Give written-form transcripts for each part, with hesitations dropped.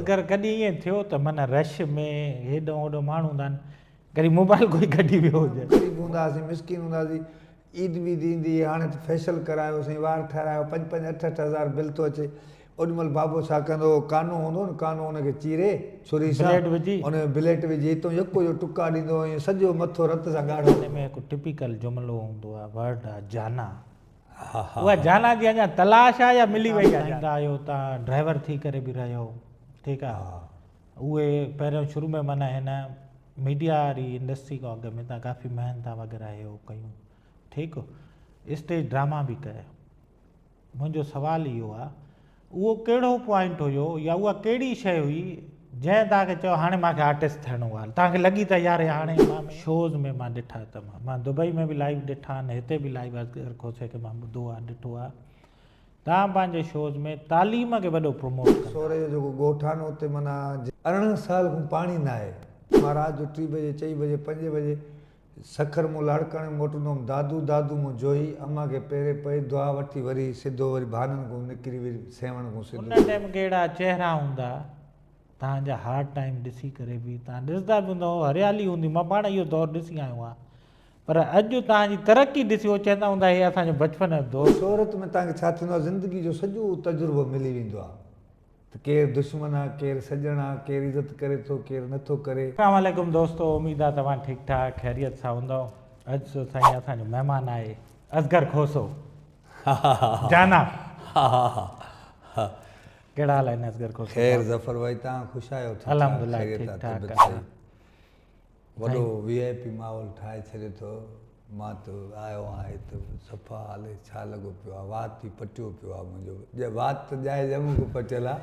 असगर कॾहिं ईअं थियो त माना रश में हेॾो होॾो माण्हू हूंदा आहिनि कॾहिं मोबाइल कोई कढी वियो हुजे? ग़रीब हूंदासीं, मिसकिन हूंदासीं, ईद वीद ईंदी, हाणे त फेशियल करायोसीं, वार ठारायो, 5-5, 8-8 हज़ार बिल थो अचे। ओॾीमहिल बाबो छा कंदो, कानो हूंदो न, कानो हुनखे चीरे छुरी सां ब्लेड विझी हुन में ब्लेड विझी हितां यको जो टुका ॾींदो, ईअं सॼो मथो रत सां ॻाढ़ो। हिन में हिकु टिपिकल जुमिलो हूंदो आहे, वर्ड आहे जाना। हा हा, उहा जाना जी अञा तलाश आहे या मिली वई आहे? ईंदा आहियो तव्हां ड्राइवर थी करे बि रहियो, ठीकु आहे। उहे पहिरियों शुरू में माना हिन मीडिया वारी इंडस्ट्री खां अॻु में तव्हां काफ़ी महिनत वग़ैरह इहो कयूं, ठीकु, स्टेज ड्रामा बि कयो। मुंहिंजो सुवालु इहो आहे, उहो कहिड़ो पॉइंट हुयो या उहा कहिड़ी शइ हुई जंहिं तव्हांखे चयो हाणे मूंखे आर्टिस्ट थियणो आहे? तव्हांखे लॻी त यार हाणे मां शोज़ में मां ॾिठा त मां दुबई में बि लाइव ॾिठा आहिनि, हिते बि लाइव असगर खोसे खे मां ॿुधो आहे, ॾिठो आहे। तव्हां पंहिंजे शोज़ में तालीम खे वॾो प्रमोट कयो। सोरे जो जेको ॻोठु आहे न, उते माना 18 साल खां पाणी न आहे। मां राति जो 3 बजे 4 बजे 5 बजे सखर मूं लाड़काणे मोटंदो हुउमि, दादू दादू मूं जोई, अम्मा खे पेरे पई दुआ वठी वरी सिधो वरी भाननि खां निकिरी वरी सेवण खां सिधो। उन टाइम कहिड़ा चहिरा हूंदा तव्हांजा? हार्ड टाइम ॾिसी करे बि तव्हां ॾिसंदा बि हूंदव, हरियाली हूंदी, मां पाण इहो दौरु ॾिसी आयो आहियां। पर अॼु तव्हांजी तरक़ी ॾिसी उहो चवंदा हूंदा हे असांजो बचपन जो दौरु। शोहरत में तव्हांखे छा थींदो आहे, ज़िंदगी जो सॼो तजुर्बो मिली वेंदो आहे त केरु दुश्मन आहे, केरु सॼण आहे, केरु इज़त करे थो, केरु नथो करे। अस्सलाम वालेकुम दोस्तो, उमेद आहे तव्हां ठीकु ठाक ख़ैरियत सां हूंदव। अॼु साईं असांजो महिमान आहे असगर खोसो जाना। कहिड़ा हाल आहिनि असगर खोसो? ख़ैर ज़फ़र भाई, तव्हां ख़ुशि आहियो? अल्हम्दुलिल्लाह ठीकु ठाक। वॾो VIP माहौल ठाहे छॾियो थो। मां त आयो आहियां त सफ़ा हाले छा लॻो पियो आहे, वात ई पटियो पियो आहे मुंहिंजो। वात त ॼाए ॼम को पटियल आहे,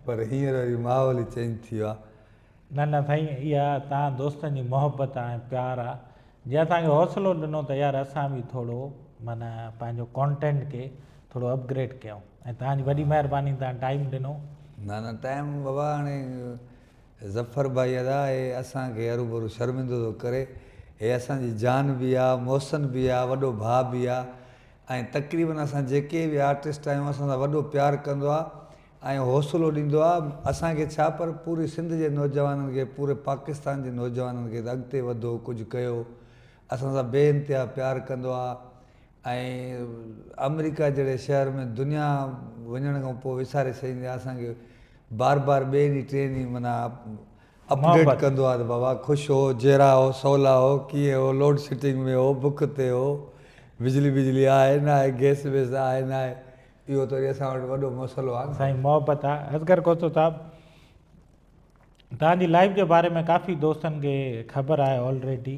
पर हींअर वरी माहौल ई चेंज थी वियो आहे। न न साईं, इहा तव्हां दोस्तनि जी मोहबत ऐं प्यार आहे जंहिं असांखे हौसलो ॾिनो त यार असां बि थोरो माना पंहिंजो कॉन्टेंट खे थोरो अपग्रेड कयूं, ऐं तव्हांजी वॾी महिरबानी, तव्हां टाइम ॾिनो। न टाइम बाबा, हाणे ज़फ़र भाई अदा हे असांखे हरू भरू शर्मिंदो थो करे। हे असांजी जान बि आहे, मोहसिन बि आहे, वॾो भाउ बि आहे, ऐं तक़रीबन असां जेके बि आर्टिस्ट आहियूं असां सां वॾो प्यारु कंदो आहे ऐं हौसलो ॾींदो आहे असांखे। छा पर पूरे सिंध जे नौजवाननि खे, पूरे पाकिस्तान जे नौजवाननि खे अॻिते वधो, कुझु कयो। असां सां बेइंतिहा प्यारु कंदो आहे। ऐं अमेरिका जहिड़े शहर में दुनिया वञण खां पोइ विसारे छॾींदे असांखे बार बार ॿिए ॾींहुं टे ॾींहुं माना अपडेट कंदो आहे त बाबा ख़ुशि हो, जहिड़ा हो, सवला हो, कीअं हो, लोड शेडिंग में हो, बुख ते हो, बिजली आहे न आहे, गैस वेस आहे न आहे। इहो त वरी असां वटि वॾो मसइलो आहे साईं, मोहबत आहे। असगर खोसो साहिबु, तव्हांजी लाइफ जे बारे में काफ़ी दोस्तनि खे ख़बर आहे ऑलरेडी,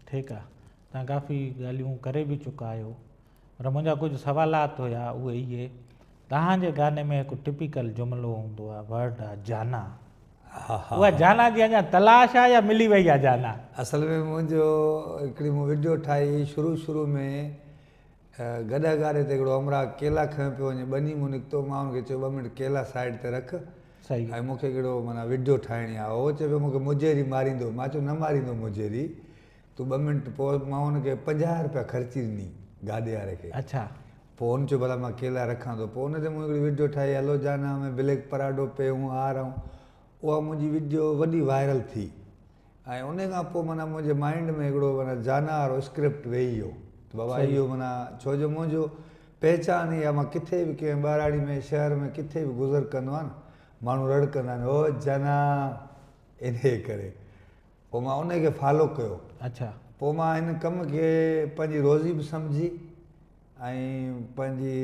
ठीकु आहे। तव्हां काफ़ी ॻाल्हियूं करे बि चुका आहियो, पर मुंहिंजा कुझु सवालात हुया उहे इहे, तव्हांजे गाने में हिकु टिपिकल जुमिलो हूंदो आहे, वर्ड आहे जाना। उहा जाना जी अञा तलाश आहे या मिली वई आहे जाना? असल में मुंहिंजो हिकिड़ी मूं वीडियो ठाही शुरू में, गॾा गाॾे ते हिकिड़ो अमरा केला खयो पियो वञे, ॿनी मूं निकितो, मां हुनखे चयो 2 मिंट केला साइड ते रख, सही, ऐं मूंखे हिकिड़ो माना वीडियो ठाहिणी आहे। उहो चए पियो मूंखे मुजेरी मारींदो। मां चयो न मारींदो मुजेरी, तूं 2 मिंट। पोइ मां हुनखे 50 रुपया ख़र्ची ॾिनी गाॾे वारे खे। अच्छा। पोइ हुन चयो भला मां केला रखां थो। पोइ हुन ते मूं हिकिड़ी वीडियो ठाही, हलो जाना में ब्लैक पराडो पे हूँ आ रहा हूँ। उहा मुंहिंजी वीडियो वॾी वायरल थी, ऐं उन खां पोइ माना मुंहिंजे माइंड में हिकिड़ो माना जाना वारो स्क्रिप्ट वेही वियो त बाबा इहो माना, छो जो मुंहिंजो पहचान ई आहे, मां किथे बि कंहिं ॿाराड़ी में शहर में किथे बि गुज़र कंदो आहे न, माण्हू रड़कंदा आहिनि, ओ जाना, इन करे। पोइ मां उनखे फॉलो कयो। अच्छा। पोइ मां हिन कम खे पंहिंजी रोज़ी बि सम्झी ऐं पंहिंजी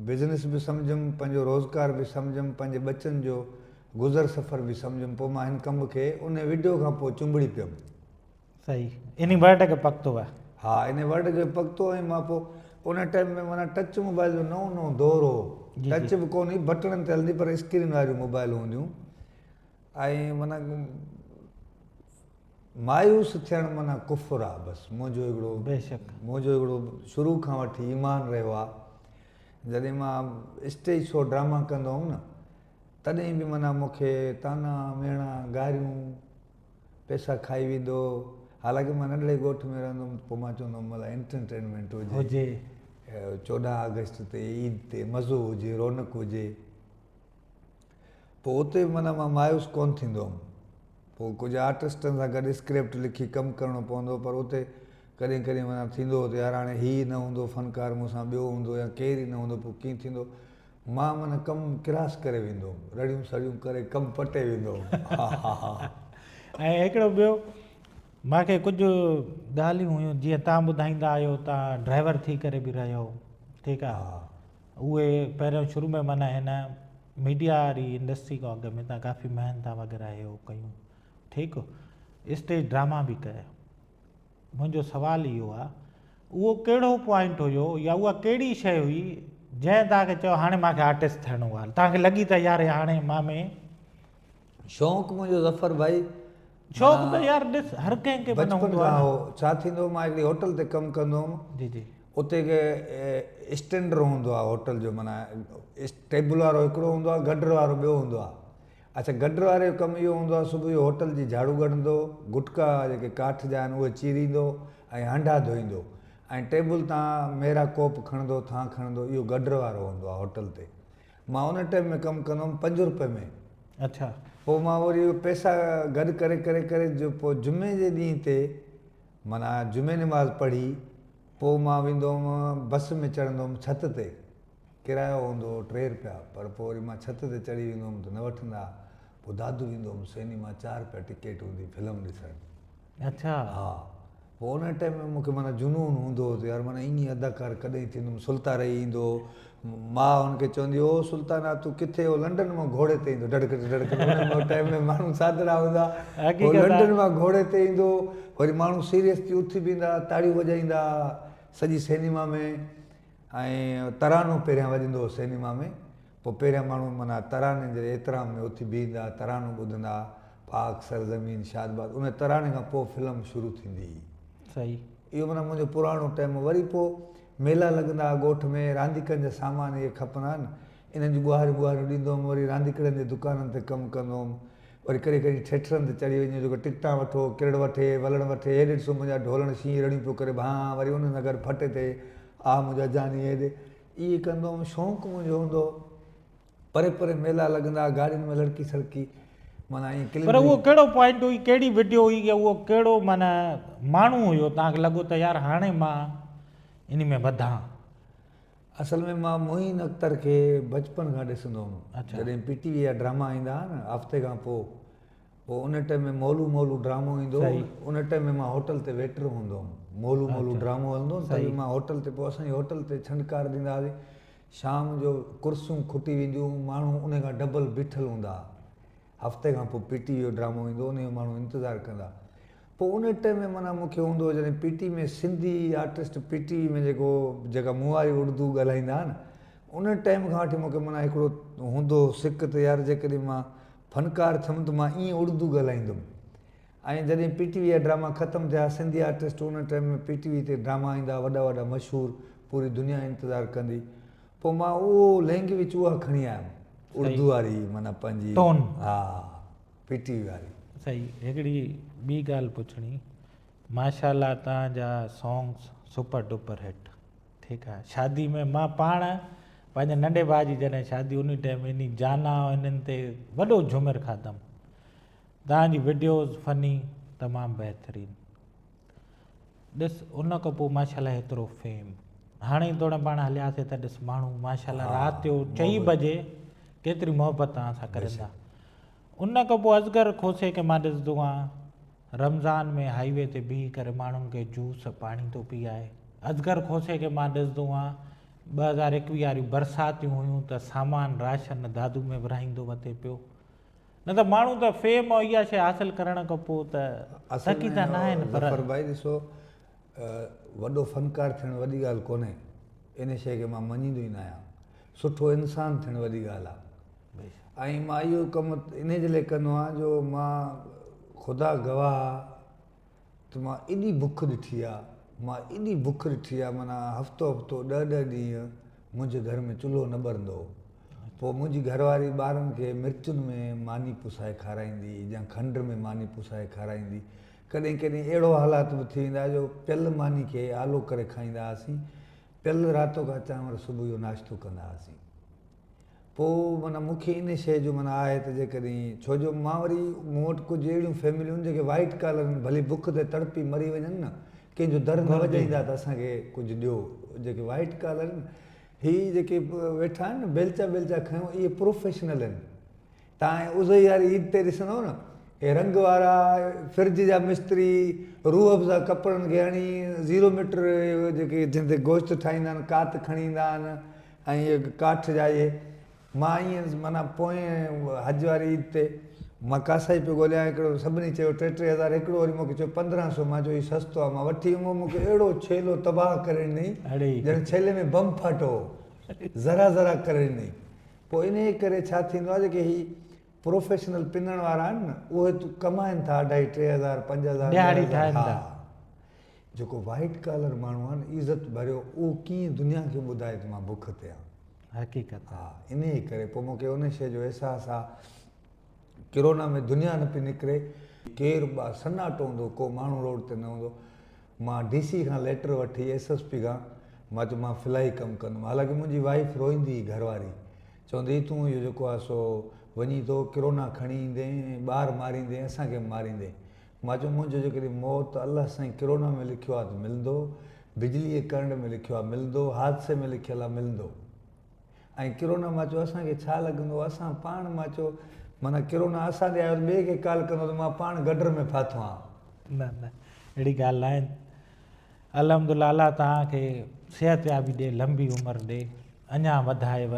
बिज़नेस बि सम्झुमि, पंहिंजो रोज़गार बि सम्झुमि, पंहिंजे बचनि जो गुज़र सफ़र बि सम्झुमि। पोइ मां हिन कम खे उन वीडियो खां पोइ चुंबड़ी पियुमि। सही, इन वर्ड खे पकतो आहे। हा, इन वर्ड खे पकतो। ऐं मां पोइ उन टाइम में माना टच मोबाइल जो नओं दौरु हो, टच बि कोन्हे, बटणनि ते हलंदी, पर स्क्रीन वारियूं मोबाइल हूंदियूं। ऐं माना मायूस थियणु माना कुफुर आहे बसि। मुंहिंजो हिकिड़ो शुरू खां वठी ईमान रहियो आहे। जॾहिं मां स्टेज शो ड्रामा कंदो हुउमि न, तॾहिं बि माना मूंखे ताना मेणा गारियूं, पैसा खाई वेंदो। हालांकि मां नंढड़े ॻोठ में रहंदो हुउमि, पोइ मां चवंदो हुउमि भला एंटरटेनमेंट हुजे, 14 अगस्त ते, ईद ते मज़ो हुजे, रौनक हुजे। पोइ उते माना मां मायूस कोन थींदो हुउमि। पोइ कुझु आर्टिस्टनि सां गॾु स्क्रिप्ट लिखी कमु करिणो पवंदो, पर उते कॾहिं कॾहिं माना थींदो हुओ त यार हाणे हीअ न हूंदो फ़नकार मूंसां, ॿियो हूंदो या केरु ई न हूंदो, पोइ कीअं थींदो। मां माना कमु क्रास करे वेंदो हुउमि, रड़ियूं सड़ियूं करे कमु पटे वेंदो हुउमि। हा हा हा। ऐं हिकिड़ो ॿियो मूंखे कुझु ॻाल्हियूं हुयूं, जीअं तव्हां ॿुधाईंदा आहियो तव्हां ड्राइवर थी करे बि रहियो, ठीकु आहे। उहे पहिरियों शुरू में माना हिन मीडिया वारी इंडस्ट्री खां अॻु में तव्हां काफ़ी महिनत वग़ैरह इहो कयूं, ठीकु, स्टेज ड्रामा बि कया। मुंहिंजो सुवालु इहो आहे, उहो कहिड़ो पॉइंट हुयो या उहा कहिड़ी शइ हुई जंहिं तव्हांखे चयो हाणे मूंखे आर्टिस्ट थियणो आहे, तव्हांखे लॻी त यार हाणे मां में शौक़ु मुंहिंजो ज़फ़र भाई, शौक़ु त यार ॾिस हर कंहिंखे माना बचपन हूंदो खां आहे हो। छा थींदो, मां हिकिड़ी होटल ते कमु कंदो हुउमि, जी जी, उते के स्टैंडर हूंदो आहे होटल जो, माना टेबल वारो हिकिड़ो हूंदो आहे, गडर वारो ॿियो हूंदो आहे। अच्छा, गडर वारे जो कमु इहो हूंदो आहे, सुबुह जो होटल जी झाड़ू कढंदो, गुटका जेके काठ जा आहिनि उहे चीरींदो ऐं हंडा धोईंदो, ऐं टेबल तां मेरा कोप खणंदो, थां खणंदो, इहो गडर वारो हूंदो आहे होटल ते। मां उन टाइम में कमु कंदो हुउमि 5 रुपए में। अच्छा, पोइ मां वरी उहे पैसा गॾु करे करे करे जो पोइ जुमे जे ॾींहं ते माना जुमे नमाज़ पढ़ी पोइ मां वेंदो हुउमि, बस में चढ़ंदो हुउमि छत ते, किरायो हूंदो हुओ 3 रुपया, पर पोइ वरी मां छत ते चढ़ी वेंदो हुउमि त न वठंदा। पोइ दादू वेंदो हुउमि सिनेमा, 4 रुपया टिकेट हूंदी फिल्म ॾिसणु। अच्छा, हा, पोइ उन टाइम में मूंखे माना जुनून हूंदो हुओ त यार माना ईअं अदाकार कॾहिं थींदुमि। सुल्तान रही ईंदो, मां हुनखे चवंदी हो सुल्ताना तूं किथे हो, लंडन मां घोड़े ते ईंदो, डड़कट डड़कट। उन टाइम में माण्हू सादरा हूंदा, पोइ लंडन मां घोड़े ते ईंदो, वरी माण्हू सीरियस थी उथी बीहंदा, ताड़ियूं वॼाईंदा सॼी सिनेमा में, ऐं तरानो पहिरियां वॼंदो हुओ सिनेमा में। पोइ पहिरियां माण्हू माना तराने जे एतिराम में उथी बीहंदा, तरानो ॿुधंदा, पाक सरज़मीन शादबाद, उन तराने खां पोइ फिल्म शुरू थींदी हुई। सही, इहो माना मुंहिंजो पुराणो टाइम। वरी पोइ मेला लॻंदा ॻोठ में, रांदीकनि जा सामान इहे खपंदा आहिनि, इन्हनि जी ॿुहारियूं ॿुहारियूं ॾींदो हुउमि, वरी रांदीकड़नि जे दुकाननि ते कमु कंदो हुउमि, वरी कॾहिं कॾहिं थिएटरनि ते चढ़ी वञी जेको टिकटां वठो, किरड़ वठे, वलण वठे, हेॾे ॾिसो मुंहिंजा ढोलण शीं रड़ियूं पियो करे, भां वरी उन सां गॾु फटे ते आ मुंहिंजा जानी हेॾे, इहे कंदो हुउमि। शौक़ु मुंहिंजो हूंदो, परे परे मेला लॻंदा, गाॾियुनि में लड़की सड़की, माना ईअं। पर उहो कहिड़ो पॉइंट हुई, कहिड़ी वीडियो हुई, या उहो कहिड़ो माना माण्हू हुयो तव्हांखे लॻो त यार हाणे मां इन में वधां? असल में मां मोइन अख्तर खे बचपन खां ॾिसंदो हुउमि। जॾहिं PTV जा ड्रामा ईंदा हुआ न हफ़्ते खां पोइ उन टाइम में मोलू मोलू ड्रामो ईंदो हुओ। उन टाइम में मां होटल ते वेटर हूंदो हुउमि, मोलू मोलू ड्रामो हलंदो त मां होटल ते, पोइ असांजी होटल ते छंडकार ॾींदा हुआसीं, शाम जो कुर्सियूं खुटी वेंदियूं, माण्हू उन खां डबल बीठल हूंदा। हफ़्ते खां पोइ PTV जो ड्रामो ईंदो, उन जो माण्हू इंतज़ारु कंदा। पोइ उन टाइम में माना मूंखे हूंदो हुओ जॾहिं PTV में सिंधी आर्टिस्ट PTV में जेका मुआरी उर्दू ॻाल्हाईंदा हुआ न, उन टाइम खां वठी मूंखे माना हिकिड़ो हूंदो सिक त यार जेकॾहिं मां फ़नकार थियुमि त मां ईअं उर्दू ॻाल्हाईंदुमि। ऐं जॾहिं PTV जा ड्रामा ख़तमु थिया, सिंधी आर्टिस्ट उन टाइम में PTV ते ड्रामा ईंदा वॾा वॾा मशहूरु, पूरी दुनिया इंतज़ारु कंदी, पोइ मां उहो लैंग्वेज उहा खणी आयुमि, उर्दू वारी, माना पंहिंजी टोन। हा, PTV वारी। सही। हिकिड़ी ॿी ॻाल्हि पुछणी, माशाल्लाह तव्हांजा सॉन्ग्स सुपर डुपर हिट, ठीकु आहे। शादी में मां पाण पंहिंजे नंढे भाउ जी जॾहिं शादी, उन टाइम इन जाना इन्हनि ते वॾो झूमिर खाधमि। तव्हांजी वीडियोज़ फनी तमामु बहितरीनु। ॾिस उन खां पोइ माशाल्लाह हेतिरो फेम, हाणे तोड़ पाण हलियासीं त ॾिस माण्हू माशाल्लाह राति जो 4 बजे केतिरी मोहबत तव्हां सां करनि था। उन खां पोइ असगर खोसे खे मां ॾिसंदो आहियां, रमज़ान में हाईवे ते बीही करे माण्हुनि खे जूस पाणी थो पीआरे। असगर खोसे खे मां ॾिसंदो आहियां, 2021 वारियूं बरसातियूं हुयूं त सामान राशन दादू में विराईंदो वठे पियो। न त माण्हू त फेम और इहा शइ हासिलु करण खां पोइ त थकी त न आहिनि, पर भाई ॾिसो वॾो फ़नकार थियणु वॾी ॻाल्हि कोन्हे, इन शइ खे मां मञींदो ई न आहियां। सुठो इंसानु थियणु वॾी ॻाल्हि आहे। ऐं मां इहो कमु इन जे लाइ कंदो आहियां जो मां ख़ुदा गवाह त मां एॾी बुख ॾिठी आहे, मां एॾी बुख ॾिठी आहे, माना हफ़्तो हफ़्तो 10-10 ॾींहं मुंहिंजे घर में चुल्हो न ॿरंदो हो। पोइ मुंहिंजी घरवारी ॿारनि खे मिर्चुनि में मानी पुसाए खाराईंदी या खंड में मानी पुसाए खाराईंदी। कॾहिं कॾहिं अहिड़ो हालात बि थी वेंदा जो पियल मानी खे आलो करे खाईंदा हुआसीं, पियल राति का चांवर सुबुह जो नाश्तो कंदा हुआसीं। पोइ माना मूंखे इन शइ जो माना आहे त जेकॾहिं छो जो मां वरी मूं वटि कुझु अहिड़ियूं फैमिलियूं आहिनि जेके वाइट कॉलर आहिनि, भली बुख ते तड़पी मरी वञनि न, कंहिंजो दर न वॼाईंदा त असांखे कुझु ॾियो। जेके वाइट कॉलर आहिनि, हीअ जेके वेठा आहिनि न बेलचा बेलचा खयूं, इहे प्रोफेशनल आहिनि। तव्हां उज़ई वारी ईद ते ॾिसंदव न, हे रंग वारा फ्रिज जा मिस्त्री रूह अफ़ज़ा कपिड़नि खे हणी 0 मीटर जेके जंहिंते गोश्त ठाहींदा आहिनि कात खणी ईंदा आहिनि, ऐं इहे काठ जा इहे। मां ईअं माना पोएं हज वारी ईद ते मां कासाई पियो ॻोल्हियां, हिकिड़ो सभिनी चयो 3-3 हज़ार, हिकिड़ो वरी मूंखे चयो 1500, मां चयो हीउ सस्तो आहे। मां वठी वियुमि, मूंखे अहिड़ो छेलो तबाह करे ॾिनई ॼण छेले में बम फाटो, ज़रा ज़रा करे ॾिनई। पोइ इन करे छा थींदो आहे, जेके हीअ प्रोफेशनल पिनण वारा आहिनि न, उहे कमाइनि था 2.5-3 हज़ार 5 हज़ार। हा, जेको वाइट कॉलर माण्हू आहे न इज़त भरियो, उहो कीअं दुनिया खे ॿुधाए त मां बुख ते आहियां। हक़ीक़त। हा, इन करे पोइ मूंखे उन शइ जो अहसासु आहे। किरोना में दुनिया न पई निकिरे, केरु सन्नाटो हूंदो, को माण्हू रोड ते न हूंदो। मां DC खां लेटर वठी SSP खां, मां चयो मां फिलाई कमु कंदुमि। हालांकि मुंहिंजी वाइफ रोईंदी हुई घरवारी, चवंदी तूं इहो जेको आहे सो वञी थो किरोना खणी ईंदे, ॿार मारींदे, असांखे मारींदे। मां चयो मुंहिंजो जेकॾहिं मौत अलाह साईं किरोना में लिखियो आहे त मिलंदो, बिजली करंट में लिखियो आहे मिलंदो, हादसे में लिखियलु आहे मिलंदो। ऐं किरोना मां चयो असांखे छा लॻंदो, असां पाण मां चयो माना किरोना असांजे आयो ॿिए खे कॉल कंदो त मां पाण गडर में फाथो आहियां। न न अहिड़ी ॻाल्हि नाहे। अल्हम्दुलिल्लाह अल्लाह तव्हांखे सिहतयाबी ॾे, लंबी उमिरि ॾे, अञा वधाएव।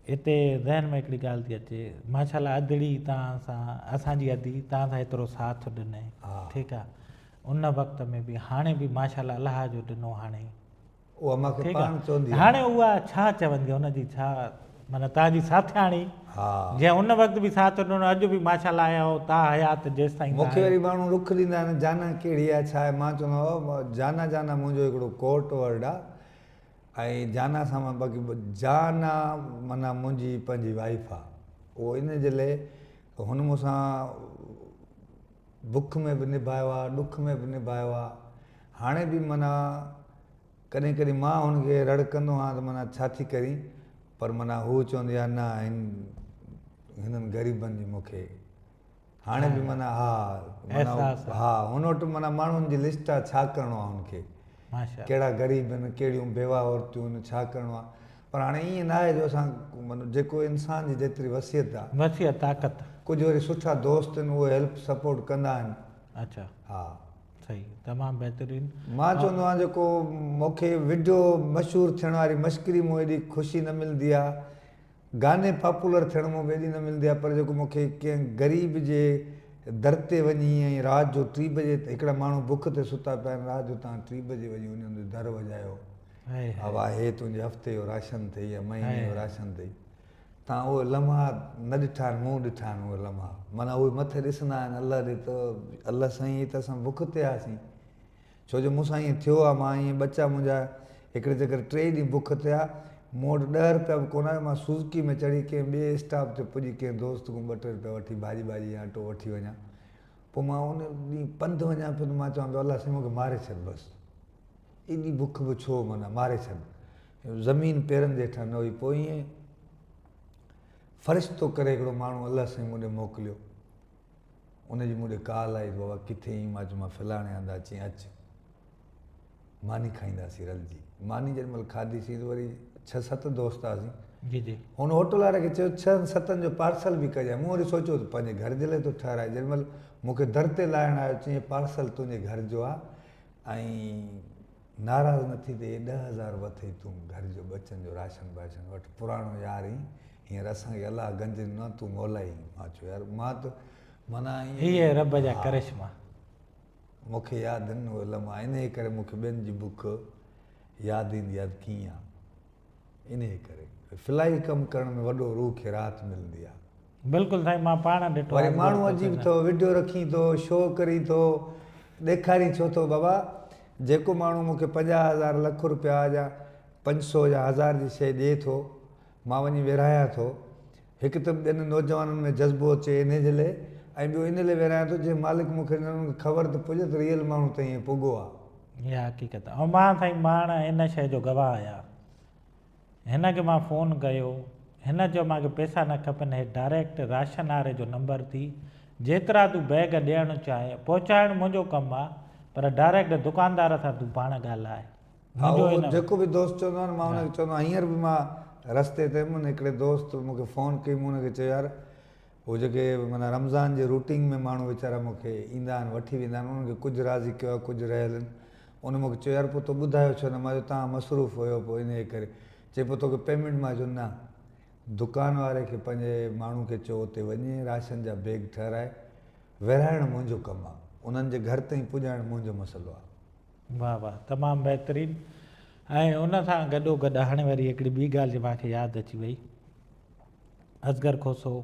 हिते ज़हन में हिकिड़ी ॻाल्हि थी अचे, माशाल्लाह अदड़ी तव्हां सां, असांजी अदी तव्हां सां एतिरो साथ ॾिनई, ठीकु आहे। उन वक़्त में बि हाणे बि माशाल्लाह अलाह जो ॾिनो हाणे, उहा मूंखे पाण चवंदी आहे। हाणे उहा छा चवंदी हुनजी, छा माना तव्हांजी साथियाणी जंहिं उन वक़्तु बि साथ ॾिनो, अॼु बि माशाल्लाह आया हो, तव्हां हयात जेसि ताईं। मूंखे वरी माण्हू रुख ॾींदा आहिनि, जाना कहिड़ी आहे, छा आहे। मां चवंदो आहियां जाना जाना मुंहिंजो हिकिड़ो कोर्ट वर्ड आहे, ऐं जाना सां मां बाक़ी जाना माना मुंहिंजी पंहिंजी वाइफ आहे। उहो इन जे लाइ हुन मूंसां बुख में बि निभायो आहे, ॾुख में बि निभायो आहे। हाणे बि माना कॾहिं कॾहिं मां हुनखे रड़कंदो आहियां त माना छा थी करी, पर माना हू चवंदी आहे न हिननि ग़रीबनि जी मूंखे हाणे बि माना हा हुन वटि माना माण्हुनि जी लिस्ट आहे, छा करिणो आहे हुनखे, कहिड़ा ग़रीब आहिनि, कहिड़ियूं बेवा औरतियूं आहिनि, छा करिणो आहे। पर हाणे ईअं न आहे जो असां माना जेको इंसान जी जेतिरी वसियत आहे, ताक़त, कुझु वरी सुठा दोस्त आहिनि, उहे हेल्प सपोर्ट कंदा आहिनि। अच्छा, हा सही, तमामु बहितरीनु। मां चवंदो आहियां जेको मूंखे वीडियो मशहूरु थियण वारी मश्करी मूं एॾी ख़ुशी न मिलंदी आहे, गाने पॉपुलर थियण मूं एॾी न मिलंदी आहे, पर जेको मूंखे कंहिं ग़रीब जे दर ते वञी ऐं राति जो 3 बजे हिकिड़ा माण्हू बुख ते सुता पिया आहिनि, राति जो तव्हां 3 बजे वञी उन्हनि जो दर वॼायो, हवा हे तुंहिंजे हफ़्ते जो राशन अथई या महीने जो राशन अथई। तव्हां उहे लम्हा न ॾिठा आहिनि, मूं ॾिठा आहिनि उहे लम्हा, माना उहे मथे ॾिसंदा आहिनि अलाह ॾे त अलाह साईं त असां बुख ते हुआसीं। छो जो मूंसां ईअं थियो आहे, मां ईअं बच्चा मुंहिंजा हिकिड़े जॻह 3 ॾींहं बुख ते आहे, मूं वटि 10 रुपया बि कोन आहे, मां सुज़ुकी में चढ़ी कंहिं ॿिए स्टॉप ते पुॼी कंहिं दोस्त खां 2-3 रुपया वठी भाॼी या अटो वठी वञा। पोइ मां उन ॾींहुं पंधु वञा पियो त मां चवां पियो अलाह साईं मूंखे मारे छॾ बसि, एॾी बुख बि छो, माना मारे छॾ, ज़मीन पेरनि जे हेठां न हुई। पोइ ईअं फ़रिश्तो करे हिकिड़ो माण्हू अलाह साईं मूं ॾे मोकिलियो, उनजी मूं ॾे कॉल आई, बाबा किथे आहीं? मां चयो मां फलाणे हंधि अची, अचु मानी खाईंदासीं रलिजी। मानी जेॾी महिल खाधीसीं त वरी 6-7 दोस्त हुआसीं। जी जी। हुन होटल वारे खे चयो 6-7 जो पार्सल बि कजांइ। मूं वरी सोचियो त पंहिंजे घर जे लाइ थो ठाराए, जेॾी महिल मूंखे दर ते लाहिण आयो, चईं पार्सल तुंहिंजे घर जो आहे, ऐं नाराज़ न थी थिए, 10,000 वठे तूं घर जो बचनि जो राशन वाशन वटि, पुराणो यार ई हींअर असांखे अलाह गंज न तूं मोलाई। मां चयो यार मां त माना इहे रब जा करिश्मा मूंखे यादि आहिनि उहे लम्हा, इन करे मूंखे ॿियनि जी बुख यादि ईंदी आहे कीअं आहे, इन करे फिलाई कमु करण में वॾो रूह खे राहत मिलंदी आहे। बिल्कुलु साईं, मां पाण ॾिठो। वरी माण्हू अजीब थो वीडियो रखी थो, शो करी थो, ॾेखारी छो थो बाबा, जेको माण्हू मूंखे 50,000 लख रुपया या 500 या 1000 जी शइ ॾिए थो, मां वञी विरहायां थो, हिकु त ॿियनि नौजवाननि में जज़्बो अचे इन जे लाइ, ऐं ॿियो इन लाइ विरहायां थो जंहिं मालिक मूंखे ख़बर त पुॼे त रियल माण्हू त ईअं पुॻो आहे। इहा हक़ीक़त आहे। ऐं मां साईं मां इन शइ जो गवाह आहियां, हिन खे मां फ़ोन कयो, हिन जो मूंखे पैसा न खपनि, हे डायरेक्ट राशन वारे जो नंबर थी, जेतिरा तूं बैग ॾियणु चाहे पहुचाइणु मुंहिंजो कमु आहे, पर डायरेक्ट दुकानदार सां तूं पाण ॻाल्हाए। हा मुंहिंजो उहो हिन जेको बि दोस्त चवंदो आहे न, मां हुनखे चवंदो आहियां। हींअर बि मां रस्ते ते हुयुमि, हिकिड़े दोस्त मूंखे फ़ोन कई, मूं हुनखे चयो यार उहो जेके माना रमज़ान जे रूटीन में माण्हू वीचारा मूंखे ईंदा आहिनि, वठी वेंदा आहिनि, उन्हनि खे कुझु राज़ी कयो आहे, कुझु रहियल आहिनि। उन मूंखे चयो यार पोइ तो ॿुधायो छो न? मां चयो तव्हां मसरूफ़ हुयो पोइ इन जे करे। चए पोइ तोखे पेमेंट? मां चयो न, दुकान वारे खे पंहिंजे माण्हू खे चयो उते वञे, राशन जा बैग ठहिराए, विरहाइणु मुंहिंजो कमु आहे, उन्हनि जे घर ताईं पुॼाइणु मुंहिंजो मसइलो आहे। वाह वाह, तमामु बहितरीनु। ऐं उन सां गॾोगॾु हाणे वरी हिकिड़ी ॿी ॻाल्हि जी मूंखे यादि अची वई, असगर खोसो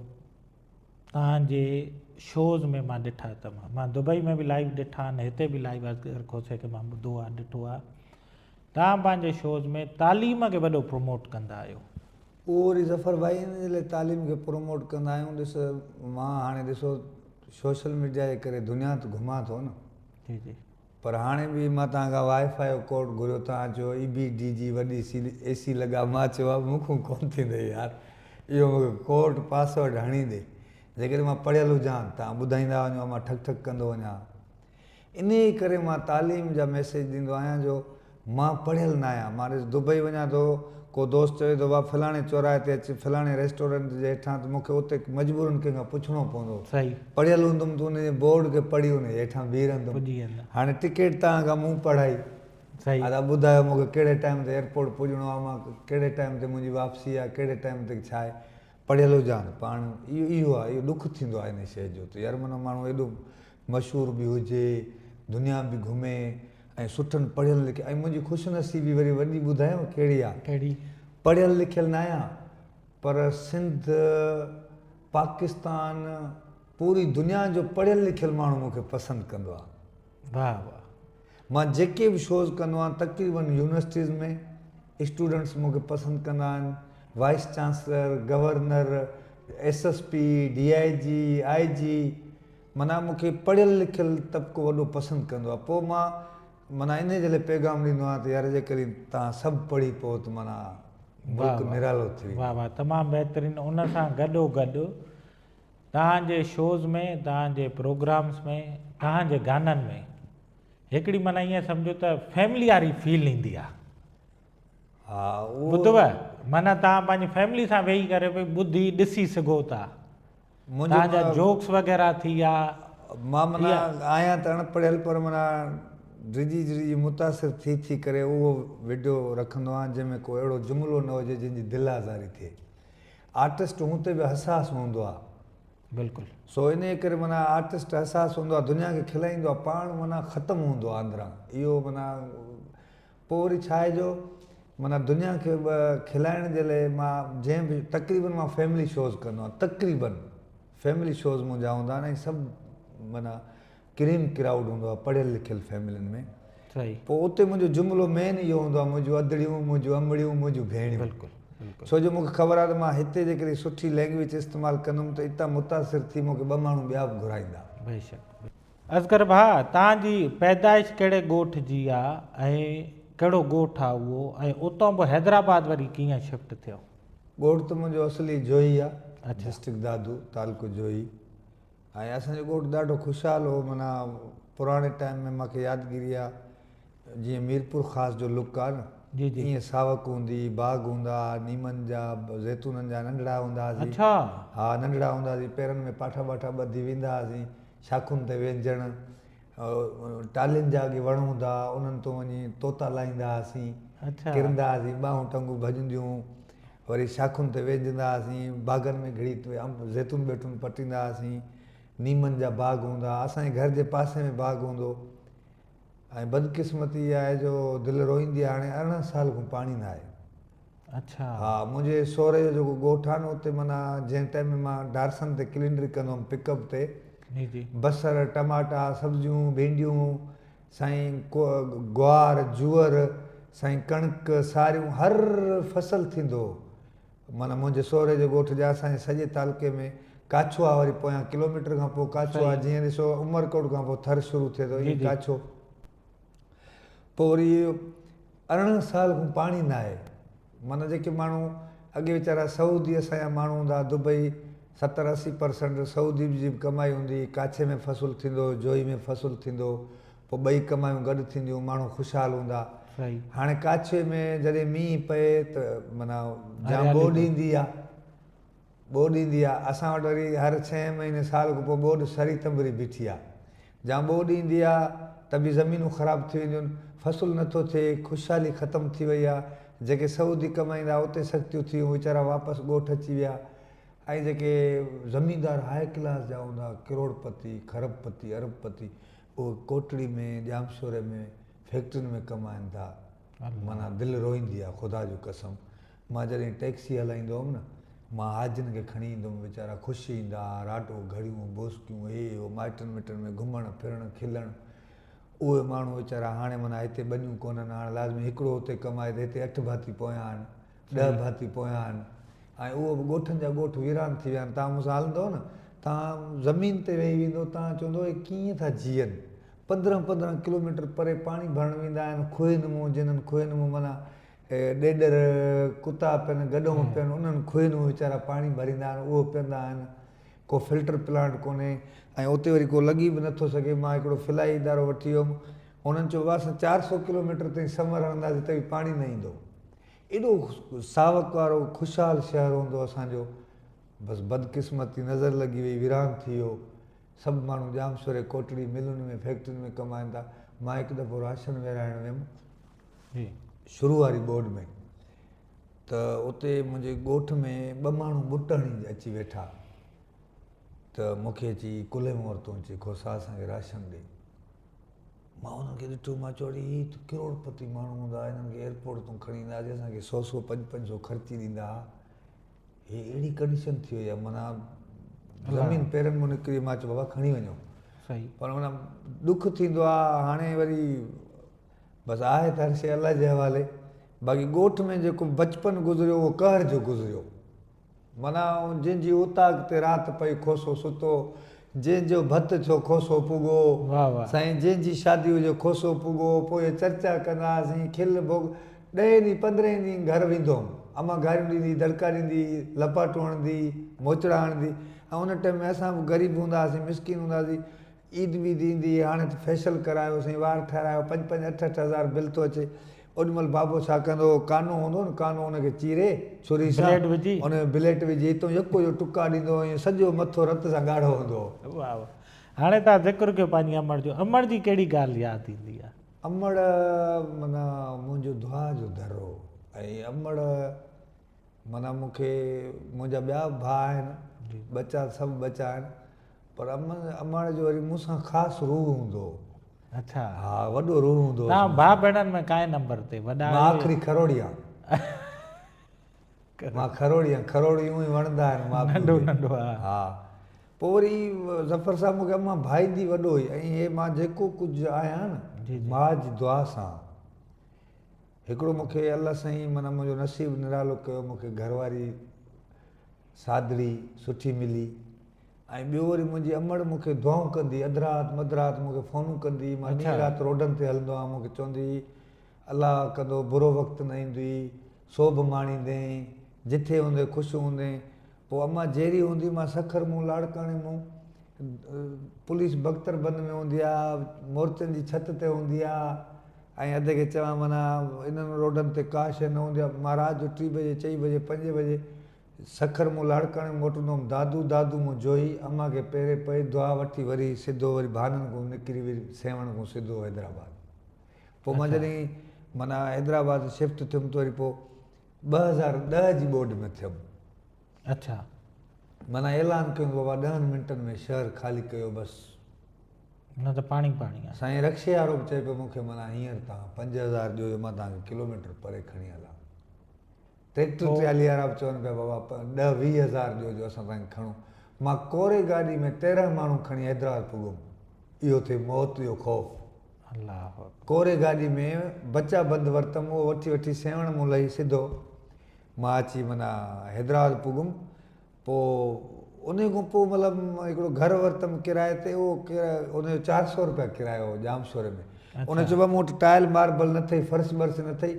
तव्हांजे शोज़ में मां ॾिठा मां दुबई में बि लाइव ॾिठा आहिनि, हिते बि लाइव असगर खोसे खे मां ॿुधो आहे, ॾिठो आहे। तव्हां पंहिंजे शोज़ में तालीम खे वॾो प्रमोट कंदा आहियो। उहो वरी ज़फ़र भाई हिन जे लाइ तालीम खे प्रमोट कंदा आहियूं। ॾिस मां हाणे ॾिसो सोशल मीडिया जे करे दुनिया त घुमां थो न, जी जी, पर हाणे बि मां तव्हांखां वाईफाई जो कोड घुरियो, तव्हां चयो EBD जी वॾी AC लॻा, मां चयो आहे मूंखां कोन्ह थींदे यार, इहो मूंखे कोड पासवर्ड हणी ॾे, जेकॾहिं मां पढ़ियल हुजां तव्हां ॿुधाईंदा वञो मां ठक ठक कंदो वञा। इन ई करे मां तालीम जा मैसेज ॾींदो आहियां जो मां पढ़ियल न आहियां। मां ॾिस दुबई वञा थो, को दोस्त चवे थो भाउ फलाणे चौराहे ते अच, फलाणे रेस्टोरेंट जे हेठां, त मूंखे उते मजबूरन कंहिंखां पुछणो पवंदो। सही, पढ़ियल हूंदुमि त उन जे बोर्ड खे पढ़ी उन जे हेठां बीह रहंदुमि। पुॼी वेंदा। हाणे टिकट तव्हांखां मूं पढ़ाई, सही, हा ॿुधायो मूंखे कहिड़े टाइम ते एयरपोर्ट पुॼणो आहे, मां कहिड़े टाइम ते मुंहिंजी वापसी आहे, कहिड़े टाइम ते छा आहे। पढ़ियल हुजां पाण इहो आहे, इहो ॾुखु थींदो आहे इन शइ जो, त यार माना माण्हू एॾो मशहूरु बि हुजे, दुनिया बि घुमे ऐं सुठनि पढ़ियल लिखियल। ऐं मुंहिंजी ख़ुशनसीबी वरी वॾी ॿुधायांव कहिड़ी आहे? कहिड़ी? पढ़ियल लिखियल न आहियां, पर सिंध, पाकिस्तान, पूरी दुनिया जो पढ़ियल लिखियल माण्हू मूंखे पसंदि कंदो आहे। वाह वाह। मां जेके बि शोज़ कंदो आहियां तक़रीबन यूनिवर्सिटीज़ में स्टूडेंट्स मूंखे पसंदि कंदा आहिनि, wise chancellor, governor, SSP, DIG, IG, माना मूंखे पढ़ियल लिखियल तबिको वॾो पसंदि कंदो आहे। पोइ मां माना इन जे लाइ पैगाम ॾींदो आहियां त यार जेकॾहिं तव्हां सभु पढ़ी पोइ त माना मुल्क निरालो थी वेंदो। वाह वाह, तमामु बहितरीनु। उन सां गॾोगॾु तव्हांजे शोज़ में, तव्हांजे प्रोग्राम्स में, तव्हांजे गाननि में हिकिड़ी माना ईअं सम्झो त फैमिली वारी फील ईंदी आहे। हा उहो ॿुधव, माना तव्हां पंहिंजी फैमिली सां वेही करे भई ॿुधी ॾिसी सघो था, तव्हांजा जोक्स वग़ैरह थी विया। मां माना आहियां त अणपढ़ियल, पर माना डिजी मुतासिर थी करे उहो वीडियो रखंदो आहियां जंहिंमें को अहिड़ो जुमिलो न हुजे जंहिंजी दिलि आज़ारी थिए। आर्टिस्ट हूं ते बि हसास हूंदो आहे, बिल्कुलु। सो इन करे माना आर्टिस्ट हसास हूंदो आहे, दुनिया खे खिलाईंदो आहे, पाण माना ख़तमु हूंदो आहे अंदरां। इहो माना पोइ वरी छा आहे जो माना दुनिया खे खिलाइण जे लाइ मां जंहिं बि तक़रीबन मां फैमिली शोज़ कंदो आहियां, तक़रीबन फैमिली शोज़ मुंहिंजा हूंदा आहिनि, ऐं सभु माना क्रीम क्राउड हूंदो आहे पढ़ियल लिखियल फैमिलियुनि में। सही। पोइ उते मुंहिंजो जुमिलो मेन इहो हूंदो आहे, मुंहिंजियूं अदड़ियूं, मुंहिंजियूं अमड़ियूं, मुंहिंजियूं भेणियूं। बिल्कुलु बिल्कुलु। छो जो मूंखे ख़बर आहे त मां हिते जेकॾहिं सुठी लैंग्वेज इस्तेमालु कंदुमि त हितां मुतासिर थी मूंखे ॿ माण्हू ॿिया बि घुराईंदा। बेशक। असगर भाउ, तव्हांजी पैदाइश कहिड़े ॻोठ जी आहे ऐं कहिड़ो ॻोठ आहे उहो, ऐं उतां पोइ हैदराबाद वरी कीअं शिफ्ट थियो? ॻोठ त मुंहिंजो असली जोई आहे, डिस्ट्रिक्ट दादू, तालुको जोई। ऐं असांजो ॻोठ ॾाढो ख़ुशहाल हो, माना पुराणे टाइम में मूंखे यादगिरी आहे, जीअं मीरपुर ख़ासि जो लुक आहे न, जी जी, ईअं सावक हूंदी, बाग हूंदा, नीमनि जा, ज़ैतूननि जा नंढड़ा हूंदा हुआसीं। अच्छा। हा नंढड़ा हूंदा हुआसीं, पेरनि में पाठा वाठा ॿधी वेंदा हुआसीं, शाखुनि ते वेझण, टालियुनि जा अॻे वण हूंदा, उन्हनि तो वञी तोता लाहींदा हुआसीं, किरंदा हुआसीं, ॿाहूं टंगूं भॼंदियूं, वरी शाखुनि ते वेझंदा हुआसीं, बाग़नि में घड़ी ज़ैतून ॿैतून पटींदा हुआसीं, नीमनि जा बाग हूंदा, असांजे घर जे पासे में बाग हूंदो। ऐं बदकिस्मती इहा आहे जो दिलि रोईंदी आहे, हाणे 18 साल खां पाणी न आहे। अच्छा। हा मुंहिंजे सहुरे जो जेको ॻोठु आहे न, उते माना जंहिं टाइम में मां डारसन ते क्लिंडरी कंदो हुअमि पिकअप ते, जी जी, बसर, टमाटा, सब्जियूं, भिंडियूं, साईं ग्वार, जूअर, साईं कणिक, सारियूं, हर फसल थींदो हो। माना मुंहिंजे सहुरे जे ॻोठ जा असांजे सॼे तालुके में काछो आहे, वरी पोयां किलोमीटर खां पोइ काछो आहे, जीअं ॾिसो उमरकोट खां पोइ थर शुरू थिए थो, ईअं काछो। पोइ वरी 18 साल खां पाणी न आहे। माना जेके माण्हू अॻे वीचारा सऊदी असांजा माण्हू हूंदा, दुबई 70-80% सऊदी जी बि कमाई हूंदी, काछे में फसुलु थींदो, जोई में फसुलु थींदो, पोइ ॿई कमायूं गॾु थींदियूं, माण्हू ख़ुशहाल हूंदा। हाणे काछे में जॾहिं मींहुं पए त माना जाम ॿोॾि ईंदी आहे, ॿोॾि ईंदी आहे। असां वटि वरी हर 6 महीने साल खां पोइ ॿोॾि सरी तंबरी बीठी आहे, जाम ॿोॾि ईंदी आहे त बि ज़मीनूं ख़राबु थी वेंदियूं आहिनि, फसुलु नथो थिए, ख़ुशहाली ख़तमु थी वई आहे। जेके सऊदी कमाईंदा उते सख़्तियूं थी वियूं, वीचारा वापसि ॻोठु अची विया। ऐं जेके ज़मीनदार हाई क्लास जा हूंदा, करोड़पति, खरबपति, अरबपति, उहे कोटड़ी में, जामशोरे में, फैक्ट्रियुनि में कमाइनि था। माना दिलि रोईंदी आहे, ख़ुदा जो कसम। मां जॾहिं टैक्सी हलाईंदो हुअमि न, मां हाजियुनि खे खणी ईंदुमि, वीचारा ख़ुशि ईंदा, राटो घड़ियूं बोस्कियूं, हे हो, माइटनि मिटनि में घुमणु फिरणु खिलणु। उहे माण्हू वीचारा हाणे माना हिते ॿनियूं कोन्हनि, हाणे लाज़मी हिकिड़ो हुते कमाए त हिते 8 भाती पोयां आहिनि, 10 भाती पोयां आहिनि। ऐं उहो बि ॻोठनि जा ॻोठ वीरान थी विया आहिनि। तव्हां मूंसां हलंदव न, तव्हां ज़मीन ते वेही वेंदो, तव्हां चवंदो हे कीअं था जीअनि। 15-15 किलोमीटर परे पाणी भरणु वेंदा आहिनि, खुहनि मूं, जिन्हनि खुहनि मूं माना ॾेॾर कुता पियनि, गॾूं पियनि, उन्हनि खुहनि मूं वीचारा पाणी भरींदा आहिनि, उहो पीअंदा आहिनि। को फिल्टर प्लांट कोन्हे, ऐं उते वरी को लॻी बि नथो सघे। मां हिकिड़ो फिलाई इदारो वठी वियुमि, हुननि चयो असां 400 किलोमीटर ताईं समर हणंदासीं त बि पाणी न ईंदो। एॾो सावक वारो ख़ुशहाल शहर हूंदो असांजो, बसि बदकिस्मती नज़र लॻी वई, वीरान थी वियो। सभु माण्हू जामशोरे कोटड़ी मिलुनि में, फैक्ट्रियुनि में कमाइनि था। मां हिकु दफ़ो राशन विराइणु वियुमि शुरू वारी ॿोॾि में, त उते मुंहिंजे ॻोठ में 2 माण्हू ॿुट हणी अची वेठा, त मूंखे अची कुल्हे मोहर तूं अची खोसा असांखे राशन ॾे। मां हुननि खे ॾिठो, मां चयो ही त करोड़पति माण्हू हूंदा, हिननि खे एयरपोर्ट तूं खणी ईंदासीं, असांखे 100-100, 500 ख़र्ची ॾींदा। हे अहिड़ी कंडीशन थी वई आहे, माना ज़मीन पेरनि मां निकिरी। मां चयो बाबा खणी वञो, पर माना दुख थींदो आहे। हाणे वरी बसि आहे त हर शइ अलाह जे हवाले। बाक़ी ॻोठ में जेको बचपन गुज़रियो उहो कहर जो गुज़रियो, माना जंहिंजी उताक ते राति पई खोसो सुतो, जंहिंजो भत थियो खोसो पुॻो, साईं जंहिंजी शादी हुजे खोसो पुॻो। पोइ चर्चा कंदासीं, खिल भोग। 10 ॾींहं 15 ॾींहं घर वेंदो हुअमि, अम्मा गारियूं ॾींदी, दड़का ॾींदी, लपाटूं हणंदी, मोचड़ा हणंदी। ऐं उन टाइम में असां बि ग़रीब हूंदा हुआसीं, मिसकिन हूंदा हुआसीं। ईद वीद ईंदी, हाणे त फेशियल करायोसीं, वार ठारायो, 5-5, 8-8 हज़ार बिल थो अचे। ओॾीमहिल बाबो छा कंदो, कानो हूंदो न, कानो हुनखे चीरे छुरी सां, हुन में ब्लेड विझी हितां यको जो टुका ॾींदो, ऐं सॼो मथो रत सां ॻाढ़ो हूंदो। वाह वाह। हाणे तव्हां ज़िक्र कयो पंहिंजी अमड़ जो, अमड़ जी कहिड़ी ॻाल्हि यादि ईंदी आहे? अमड़ माना मुंहिंजो दुआ जो दरो। ऐं अमड़ माना मूंखे मुंहिंजा ॿिया भाउ आहिनि, बचा सभु बचा आहिनि, पर अमड़ जो वरी मूंसां ख़ासि रूह हूंदो। अच्छा, हा, वॾो रूह हूंदो। तव्हां भाउ भेणनि में काए नंबर ते वॾा? मां आख़िरी खरोड़ी आहियां। मां खरोड़ी आहियां, खरोड़ी यूं ई वणंदा आहिनि मां नंढो नंढो। हा, पोइ वरी ज़फ़र साहब मूंखे अम्मा भाईंदी वॾो हुई। ऐं हे मां जेको कुझु आहियां न, मां जी दुआ सां। हिकिड़ो मूंखे अलाह साईं माना मुंहिंजो नसीबु निरालो कयो, मूंखे घरवारी सादड़ी सुठी मिली। ऐं ॿियो वरी मुंहिंजी अमड़ मूंखे दुआऊं कंदी, अधु राति मधराति मूंखे फ़ोनूं कंदी। मां ॾींहुं राति रोडनि ते हलंदो आहियां, मूंखे चवंदी अलाह कंदो बुरो वक़्तु न ईंदुई, सोभ माणींदे, जिथे हूंदे ख़ुशि हूंदे। पोइ अम्मा जहिड़ी हूंदी, मां सखर मूं, लाड़काणे मूं, पुलिस बख्तरबंद में हूंदी आहे, मोर्चनि जी छत ते हूंदी आहे। ऐं अधु खे चवां माना इन्हनि रोडनि ते का शइ न हूंदी आहे। मां राति जो 3 बजे 4 बजे 5 बजे सखर मूं लाड़काणे मोटंदो हुउमि, दादू मूं जोई। अम्मा खे पेरे पई दुआ वठी, वरी सिधो वरी भाननि खां निकिरी वरी सेवण खां सिधो हैदराबाद। पोइ मां जॾहिं माना हैदराबाद शिफ्ट थियुमि त वरी पोइ 2010 जी ॿोॾि में थियुमि। अच्छा, माना ऐलान कयो बाबा 10 मिंटनि में शहर ख़ाली कयो बसि, न त पाणी पाणी आहे। साईं रक्शे वारो बि चए पियो मूंखे, माना हींअर तव्हां 5000 ॾियो, मां तव्हांखे किलोमीटर परे खणी हलां। ट्रैक्टर ट्राली वारा बि चवनि पिया बाबा 10-20 हज़ार ॾियो जो असां तव्हांखे खणूं। मां कोरे गाॾी में 13 माण्हू खणी हैदराबाद पुॻुमि। इहो थिए मौत जो ख़ौफ़। अल्लाह, कोरे गाॾी में बचा बंदि वरितमि, उहो वठी सेवण मूं लही सिधो मां अची माना हैदराबाद पुॻुमि। पोइ उन खां पोइ मतिलबु हिकिड़ो घरु वरितमि किराए ते, उहो उनजो 400 रुपया किरायो हो जामशोरे में। उन चयो मूं वटि टाइल मार्बल न अथई, फर्श वर्श न अथई,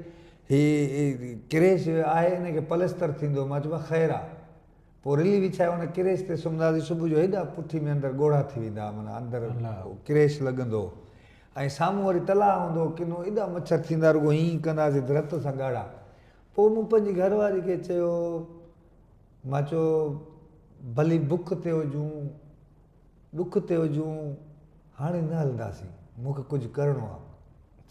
ही क्रेश आहे हिनखे पलस्तर थींदो, मां चयो ख़ैरु आहे। पोइ रिली विछाए हुन क्रेश ते सुम्हंदासीं, सुबुह जो हेॾा पुठी में अंदरि ॻोढ़ा थी वेंदा, माना अंदरि क्रेश लॻंदो, ऐं साम्हूं वरी तलाउ हूंदो किनो, एॾा मच्छर थींदा, रुॻो हीअं कंदासीं रत सां ॻाढ़ा। पोइ मूं पंहिंजी घरवारी खे चयो, मां चयो भली बुख ते हुजूं ॾुख ते हुजूं, हाणे न हलंदासीं, मूंखे कुझु करिणो आहे।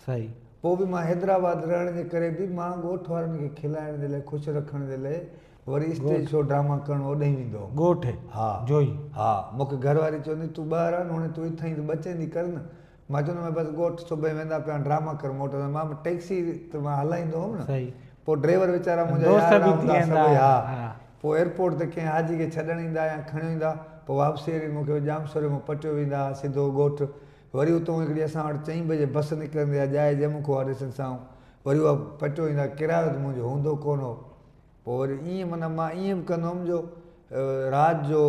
सही। पोइ बि मां हैदराबाद रहण जे करे बि मां ॻोठ वारनि खे खिलाइण जे लाइ, ख़ुशि रखण जे लाइ वरी स्टेज शो ड्रामा करणु ओॾे ई वेंदो हुउमि। ॻोठ हा जोई। हा, मूंखे घरवारी चवंदी तूं ॿाहिरि आहे न, हाणे तूं इथां ई बचंदी कर न। मां चवंदो आहियां बसि ॻोठ सुबुह वेंदा पिया ड्रामा कर मोटंदा, मां टैक्सी त मां हलाईंदो हुउमि न। सही। पोइ ड्राइवर वीचारा मुंहिंजा दोस्त यार बि हूंदा थी वेंदा। सभई। हा, हा। पोइ एयरपोर्ट ते कंहिं हाजी खे छॾण ईंदा या खणी ईंदा, पोइ वापसी वरी मूंखे जामसोरे में पटियो वेंदा सिधो ॻोठ। वरी उतां हिकिड़ी असां वटि 4 बजे बस निकिरंदी आहे जाइ जम्मू खां ॾिसण सां, वरी उहा पटियो ईंदा, किरायो त मुंहिंजो हूंदो कोन हो। पोइ वरी ईअं माना मां ईअं बि कंदो हुउमि जो राति जो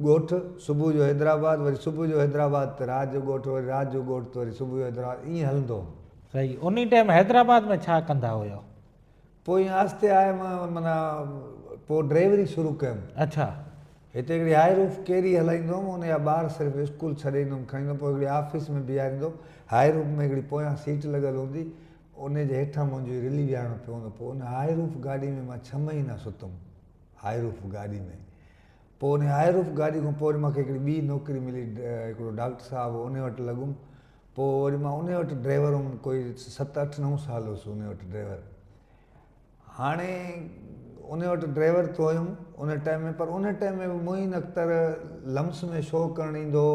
ॻोठ, सुबुह जो हैदराबाद, वरी सुबुह जो हैदराबाद त राति जो ॻोठ, वरी राति जो ॻोठ त वरी सुबुह जो हैदराबाद, ईअं हलंदो हुउमि। सही। उन टाइम हैदराबाद में छा कंदा हुयो? पोइ ईअं आस्ते आयुमि, माना पोइ ड्राइवरी शुरू कयुमि। अच्छा। हिते हिकिड़ी हाई रूफ कैरी हलाईंदो हुउमि, हुनजा ॿार सिर्फ़ु स्कूल छॾे ईंदुमि खणी, पोइ हिकिड़ी ऑफिस में बीहारींदो, हाई रूफ में हिकिड़ी पोयां सीट लॻल हूंदी, उनजे हेठां मुंहिंजो रिली विहारणो पवंदो। पोइ उन हाई रूफ गाॾी में मां 6 महीना सुतुमि, हाई रूफ गाॾी में। पोइ उन हाई रूफ गाॾी खां पोइ वरी मूंखे हिकिड़ी ॿी नौकिरी मिली, हिकिड़ो डॉक्टर साहिबु उन वटि लॻुमि। पोइ वरी मां उन वटि ड्राइवर हुउमि, कोई 7, 8, 9 साल हुउसि उन वटि ड्राइवर। हाणे उन वटि ड्राइवर तो हुयुमि उन टाइम में, पर उन टाइम में बि मोइन अख्तर लम्स में शो करणु ईंदो,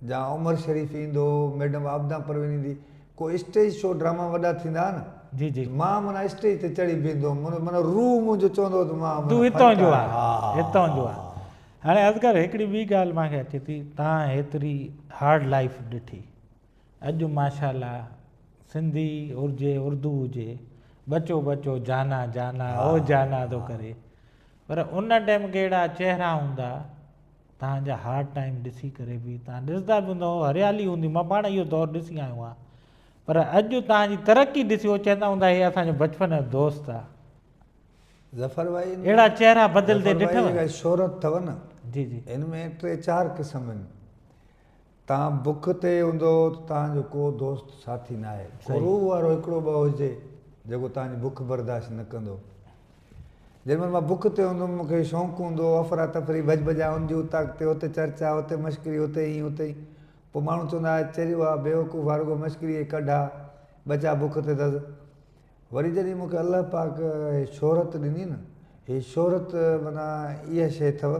या उमर शरीफ़ ईंदो, मैडम आबदा परवीन ईंदी, कोई स्टेज शो ड्रामा वॾा थींदा न, जी जी, मां माना स्टेज ते चढ़ी बीहंदो हुउमि, माना रूह मुंहिंजो चवंदो त मां तूं हितां जो आहे, हितां जो आहे। हाणे असगर हिकिड़ी ॿी ॻाल्हि मूंखे अचे थी, तव्हां हेतिरी हार्ड लाइफ ॾिठी, अॼु माशाल्लाह सिंधी हुजे उर्दू हुजे, बचो बचो जाना जाना ओ जाना थो करे, पर उन टाइम कहिड़ा चेहरा हूंदा तव्हांजा हार्ड टाइम ॾिसी करे बि तव्हां ॾिसंदा बि हूंदव, हरियाली हूंदी, मां पाण इहो दौरु ॾिसी आयो आहियां, पर अॼु तव्हांजी तरक़ी ॾिसी उहो चवंदा हूंदा हे असांजो बचपन जो दोस्त आहे। ज़फ़र भाई अहिड़ा चेहरा बदिलते ॾिठव? शोहरत अथव न, जी जी, हिन में 3-4 क़िस्म आहिनि। तव्हां बुख ते हूंदो त तव्हांजो को दोस्त साथी न आहे, रूह वारो हिकिड़ो ॿ हुजे जेको तव्हांजी बुख बर्दाश्त न कंदो। जेॾीमहिल मां बुख ते हूंदुमि, मूंखे शौक़ु हूंदो अफ़रा तफ़री भॼ भॼा हुनजी उतां अॻिते, हुते चर्चा, हुते मश्करी, हुते ई हुते ई, पोइ माण्हू चवंदा चरियो आहे बेवकूफ़ वारो मश्करी कढा बचा बुख ते अथसि। वरी जॾहिं मूंखे अलाह पाक शोहरत ॾिनी न, हीअ शोहरत माना इहा शइ अथव,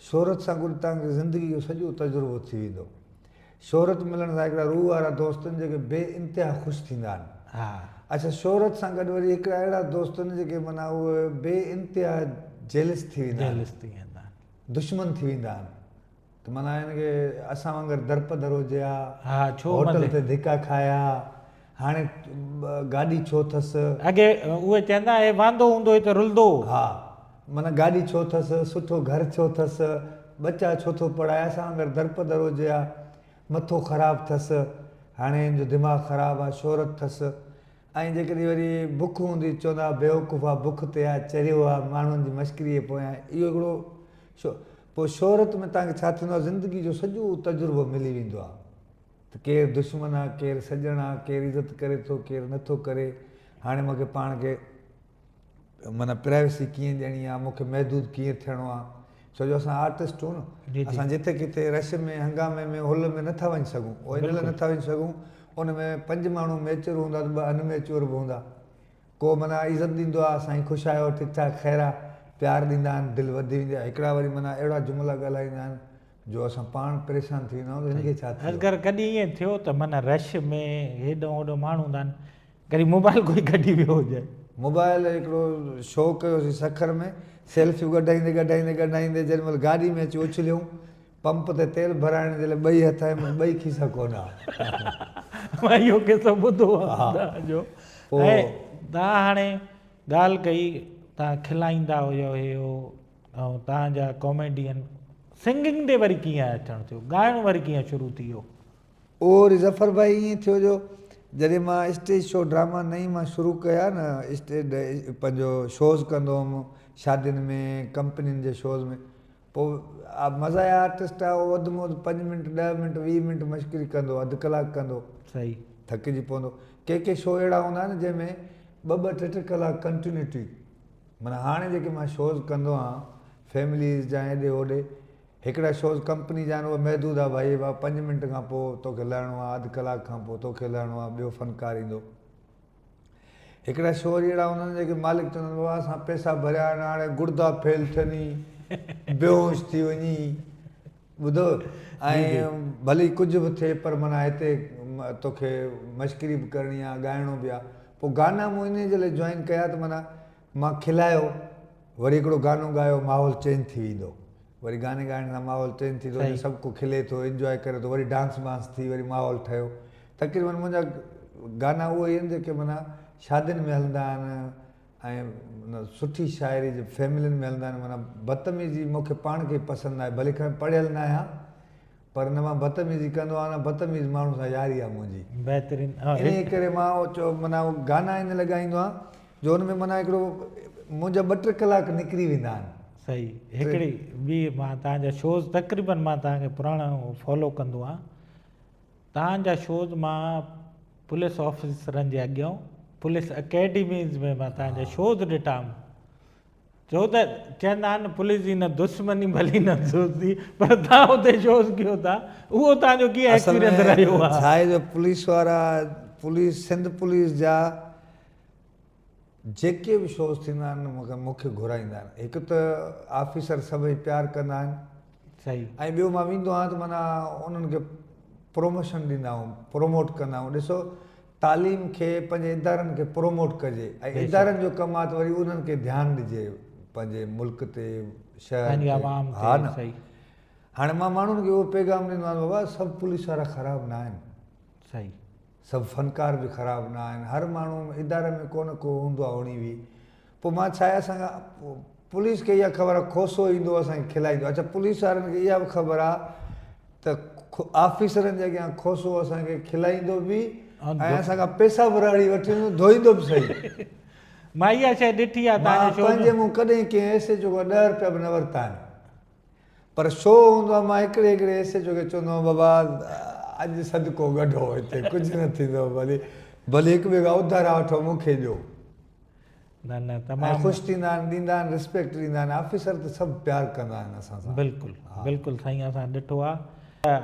शोहरत सां गॾु तव्हांखे ज़िंदगी जो सॼो तजुर्बो थी वेंदो। शोहरत मिलण सां हिकिड़ा रूह वारा दोस्त आहिनि जेके बे इंतिहा ख़ुशि थींदा आहिनि। हा, अच्छा, शोहरत सां गॾु वरी हिकिड़ा अहिड़ा दोस्त आहिनि जेके माना उहे बे इंतिहा जेलिस थी वेंदा आहिनि, दुश्मन थी वेंदा आहिनि, त माना हिनखे असां वांगुरु दरपदर हुजे हा, होटल ते धिका खाया, हाणे गाॾी छो अथसि, अॻे उहे चवंदा हे वांदो हूंदो त रुलंदो, हा माना गाॾी छो अथसि, सुठो घर छो अथसि, बच्चा छो थो पढ़ाए, असां वांगुरु दरपदर हुजे हा, मथो ख़राबु अथसि, हाणे हिन जो दिमाग़ु ख़राबु आहे, शोहरत अथसि। ऐं जेकॾहिं वरी बुख हूंदी चवंदा बेवकूफ़ आहे, बुख ते आहे, चरियो आहे, माण्हुनि जी मश्करीअ पोयां, इहो हिकिड़ो पोइ शोहरत में तव्हांखे छा थींदो आहे, ज़िंदगी जो सॼो तजुर्बो मिली वेंदो आहे, त केरु दुश्मन आहे, केरु सॼण आहे, केरु इज़त करे थो, केरु नथो करे। हाणे मूंखे पाण खे माना प्राइवेसी कीअं ॾियणी आहे, मूंखे महदूद कीअं थियणो आहे, छो जो असां आर्टिस्ट आहियूं न, असां जिथे किथे रश में हंगामे में हुल में नथा वञी सघूं, उहो इन लाइ नथा वञी सघूं, उन में 5 माण्हू मैचूर हूंदा त 2 अनमैचूर बि हूंदा, को माना इज़त ॾींदो आहे, साईं ख़ुशि आहियो, ठीकु ठाक ख़ैरु आहे, प्यारु ॾींदा आहिनि, दिलि वधी वेंदी आहे, हिकिड़ा वरी माना अहिड़ा जुमिला ॻाल्हाईंदा आहिनि जो असां पाण परेशान थी वेंदा आहियूं, हिनखे छा थियो। अगरि कॾहिं ईअं थियो त माना रश में हेॾो होॾो माण्हू हूंदा आहिनि, कॾहिं मोबाइल कोई कढी वियो हुजे, मोबाइल हिकिड़ो शो कयोसीं सखर में, सेल्फियूं कढाईंदे कढाईंदे कढाईंदे जेॾीमहिल गाॾी में अची उछलियूं, पंप ते तेल भराइण जे लाइ 2 हथ आहिनि, 2 खीसा कोन आहे। मां इहो किसो ॿुधो आहे जो। ऐं तव्हां हाणे ॻाल्हि कई तव्हां खिलाईंदा हुयो इहो, ऐं तव्हांजा कॉमेडियन, सिंगिंग ते वरी कीअं अचणु थियो, ॻाइणु वरी कीअं शुरू थी वियो? उहो वरी ज़फ़र भाई ईअं थियो जो जॾहिं मां स्टेज शो ड्रामा नई मां शुरू कया न स्टेज पंहिंजो शोज़ कंदो हुउमि शादियुनि में कंपनियुनि जे शोज़ में पोइ मज़ा आहे आर्टिस्ट आहे उहो वधि में वधि 5 मिंट 10 मिंट 20 मिंट मश्करी कंदो अधु कलाकु कंदो सही थकिजी पवंदो के शो अहिड़ा हूंदा आहिनि जंहिंमें 2-2 3 कलाक कंटिन्यूटी माना हाणे जेके मां शोज़ कंदो आहियां फैमिलीज़ जा हेॾे होॾे हिकिड़ा शोज़ कंपनी जा आहिनि उहे महदूद आहे भाई 5 मिंट खां पोइ तोखे लहिणो आहे अधु कलाक खां पोइ तोखे लहिणो आहे ॿियो फ़नकार ईंदो हिकिड़ा शो अहिड़ा हूंदा आहिनि जेके मालिक चवंदा आहिनि बाबा असां पैसा भरिया आहिनि हाणे गुर्दा फेल थियनि बेहोश थी वञी ॿुधो ऐं भली कुझु बि थिए पर माना हिते तोखे मश्करी बि करणी आहे ॻाइणो बि आहे पोइ गाना मूं इन जे लाइ जॉइन कया त माना मां खिलायो वरी हिकिड़ो गानो ॻायो माहौल चेंज थी वेंदो वरी गाने ॻाइण सां माहौल चेंज थी थो सभु को खिले थो इंजॉय करे थो वरी डांस वांस थी वरी माहौल ठहियो तक़रीबन मुंहिंजा गाना उहे ई आहिनि जेके माना शादियुनि में हलंदा आहिनि ऐं सुठी शाइरी जे फैमिलियुनि में हलंदा आहिनि माना बदतमीज़ी मूंखे पाण खे पसंदि आहे भले खां पढ़ियल न आहियां पर न मां बदतमीज़ी कंदो आहियां न बदतमीज़ माण्हू सां यारी आहे मुंहिंजी बहितरीनु इन करे मां चयो माना गाना इन लॻाईंदो आहियां जो हुन में माना हिकिड़ो मुंहिंजा 2-3 कलाक निकिरी वेंदा आहिनि सही हिकिड़ी ॿी मां तव्हांजा शोज़ तक़रीबन मां तव्हांखे पुराणो फॉलो कंदो आहियां तव्हांजा शोज़ मां पुलिस ऑफिसरनि जे अॻियां पुलिस अकेडमीज़ में मां तव्हांजा शोज़ ॾिठा छो त चवंदा आहिनि पुलिस जी न दुश्मनी भली न दोस्ती पर तव्हां हुते शोज़ कयो था उहो तव्हांजो कीअं एक्सपीरियंस रहियो आहे छा आहे जो पुलिस वारा पुलिस सिंध पुलिस जा जेके बि शोज़ थींदा आहिनि मूंखे घुराईंदा आहिनि हिकु त ऑफिसर सभई प्यारु कंदा आहिनि सही ऐं ॿियो मां वेंदो आहियां त माना उन्हनि खे प्रोमोशन ॾींदा आहियूं प्रोमोट कंदा आहियूं ॾिसो तालीम खे पंहिंजे इदारनि खे प्रोमोट कजे ऐं इदारनि जो कमु आहे त वरी उन्हनि खे ध्यानु ॾिजे पंहिंजे मुल्क ते शहर हा न हाणे मां माण्हुनि खे उहो पैगाम ॾींदो आहियां बाबा सभु पुलिस वारा ख़राबु न आहिनि सही सभु फ़नकार बि ख़राबु न आहिनि हर माण्हू इदारे में को न को हूंदो आहे उणी बि पोइ मां छा आहे असांखां पुलिस खे इहा ख़बर आहे खोसो ईंदो असांखे खिलाईंदो अच्छा पुलिस वारनि खे इहा बि ख़बर आहे त ऑफिसरनि जे अॻियां खोसो असांखे खिलाईंदो बि ऐं असांखां पैसा बि राड़ी वठी वेंदो धोईंदो बि सही मां इहा शइ ॾिठी आहे पंहिंजे मूं कॾहिं कंहिं ऐसे जो 10 रुपया बि न वरिता आहिनि पर शो हूंदो आहे मां हिकिड़े ऐसे जो खे चवंदो आहियां बाबा अॼु सदिको गॾो हिते कुझु न थींदो भले हिकु ॿिए खां उधारा वठो मूंखे ॾियो न न तमामु ख़ुशि थींदा आहिनि ॾींदा आहिनि रिस्पेक्ट ॾींदा आहिनि ऑफिसर त सभु प्यारु कंदा आहिनि असां सां बिल्कुलु बिल्कुलु साईं असां ॾिठो आहे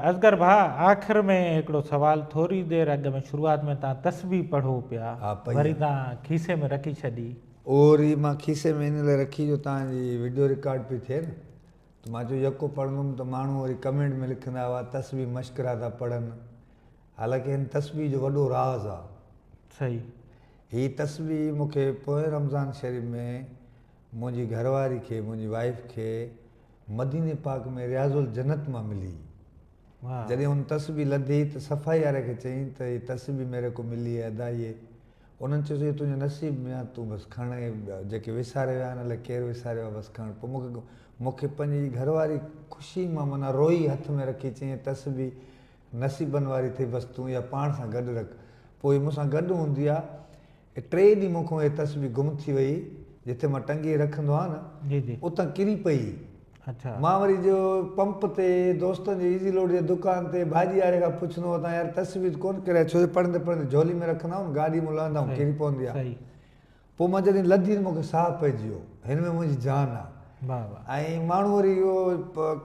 असगर भाउ आख़िर में हिकिड़ो सुवालु थोरी देरि अॻु में शुरूआति में तव्हां तस्बीह पढ़ो पिया वरी तव्हां खीसे में रखी छॾी उहो वरी मां खीसे में इन लाइ रखी जो तव्हांजी वीडियो रिकॉर्ड पई थिए न त मां चयो यको पढ़ंदुमि त माण्हू वरी कमेंट में लिखंदा हुआ तस्बीह मश्करा था पढ़नि हालांकि हिन तस्बीह जो वॾो राज़ आहे सही हीअ तस्बीह मूंखे पोएं रमज़ान शरीफ़ में मुंहिंजी घरवारी खे मुंहिंजी वाइफ खे मदीने पाक में रियाज़ुल जन्नत मां मिली जॾहिं हुन तस्बीह लधी त सफ़ाई वारे खे चयईं त हीअ तस्बीह मेरे को मिली है अदा ये उन्हनि चयोसीं तुंहिंजे नसीब में आहे तूं बसि खण जेके विसारे विया आहिनि अलाए केरु विसारे वियो आहे बसि खण पोइ मूंखे पंहिंजी घरवारी ख़ुशी मां माना रोई हथ में रखी चयईं तस्बीह नसीबनि वारी थी बसि तूं इहा पाण सां गॾु रख पोइ मूंसां गॾु हूंदी आहे 3 ॾींहं मूंखां इहा तस्बीह गुम थी वई जिथे मां टंगी रखंदो आहियां न उतां किरी पई अच्छा मां वरी जो पंप ते दोस्तनि जे ईज़ी लोड जे दुकान ते भाॼी वारे खां पुछंदो हुओ तव्हां यार तस्बीह कोन करे छो जो पढ़ंदे पढ़ंदे झोली में रखंदा आहियूं गाॾी में लहंदा आहियूं किरी पवंदी आहे पोइ मां जॾहिं लधी मूंखे साह पइजी वियो हिन में मुंहिंजी जान आहे ऐं माण्हू वरी इहो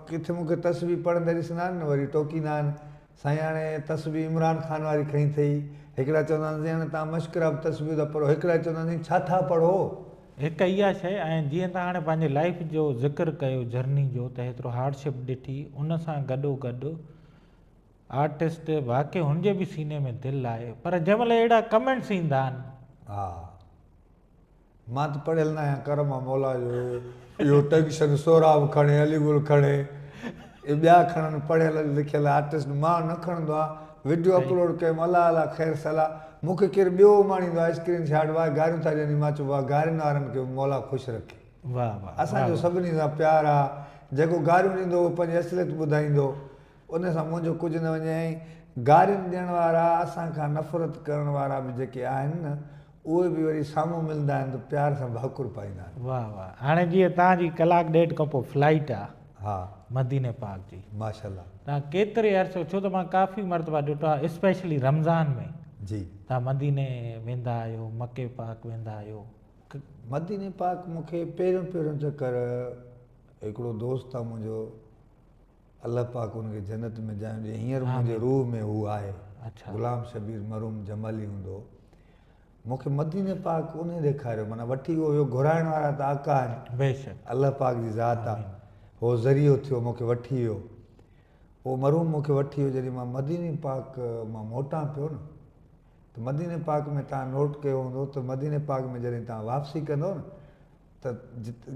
किथे मूंखे तस्बीह पढ़ंदे ॾिसंदा आहिनि न वरी टोकींदा आहिनि साईं हाणे तस्बीह इमरान ख़ान वारी खई अथई हिकिड़ा चवंदा आहिनि हाणे तव्हां मश्करा बि तस्बीह था पढ़ो हिकिड़ा चवंदा आहिनि छा था पढ़ो हिकु इहा शइ ऐं जीअं तव्हां हाणे पंहिंजे लाइफ जो ज़िक्र कयो जर्नी जो त हेतिरो हार्डशिप ॾिठी उन सां गॾोगॾु आर्टिस्ट वाक़ई हुनजे बि सीने में दिलि आहे पर जंहिं महिल अहिड़ा कमेंट्स ईंदा आहिनि हा मां त पढ़ियल न आहियां करम आहे मौला जो इहो टेंशन सोराब खणे अलीगुल खणे इहे ॿिया खणनि पढ़ियल लिखियल आर्टिस्ट मां न खणंदो आहे वीडियो अपलोड कयुमि अला अला ख़ैरु सलाह मूंखे केरु ॿियो माणींदो आहे स्क्रीन शॉट वाह गारियूं था ॾियनि मां चयो वाह गारियुनि वारनि खे मौला ख़ुशि रखे वाह वाह असांजो सभिनी सां प्यारु आहे जेको गारियूं ॾींदो उहो पंहिंजी असलियत ॿुधाईंदो उन सां मुंहिंजो कुझु न वञे। ऐं गारियुनि ॾियण वारा असांखां नफ़रत करण वारा बि जेके आहिनि न उहे बि वरी साम्हूं मिलंदा आहिनि त प्यार सां भाकुर पाईंदा आहिनि। वाह वाह। हाणे जीअं तव्हांजी कलाक ॾेढ खां पोइ फ्लाइट आहे हा मदीने पाक जी, माशाल्लाह तव्हां केतिरे अर्सो, छो त मां काफ़ी मरतबा ॾिठो आहे स्पेशली रमज़ान में जी। तव्हां मदीने वेंदा आहियो, मके पाक वेंदा आहियो। मदीने पाक मूंखे पहिरियों चक्कर हिकिड़ो दोस्त आहे मुंहिंजो, अल्लाह पाक हुनखे जन्नत में जाए ॾिए, हींअर मुंहिंजे रूह में हू आहे। अच्छा। गुलाम शबीर मरूम जमाली हूंदो। मूंखे मदीने पाक उन ॾेखारियो, माना वठी वियो, घुराइण वारा त आका आहिनि, बेशक अल्लाह पाक जी ज़ात आहे, उहो ज़रियो थियो मूंखे वठी वियो। पोइ मरूम मूंखे वठी वियो, जॾहिं मां मदीने पाक मां मोटां पियो न त मदीने पाक में तव्हां नोट कयो हूंदो त मदीने पाक में जॾहिं तव्हां वापसी कंदो न त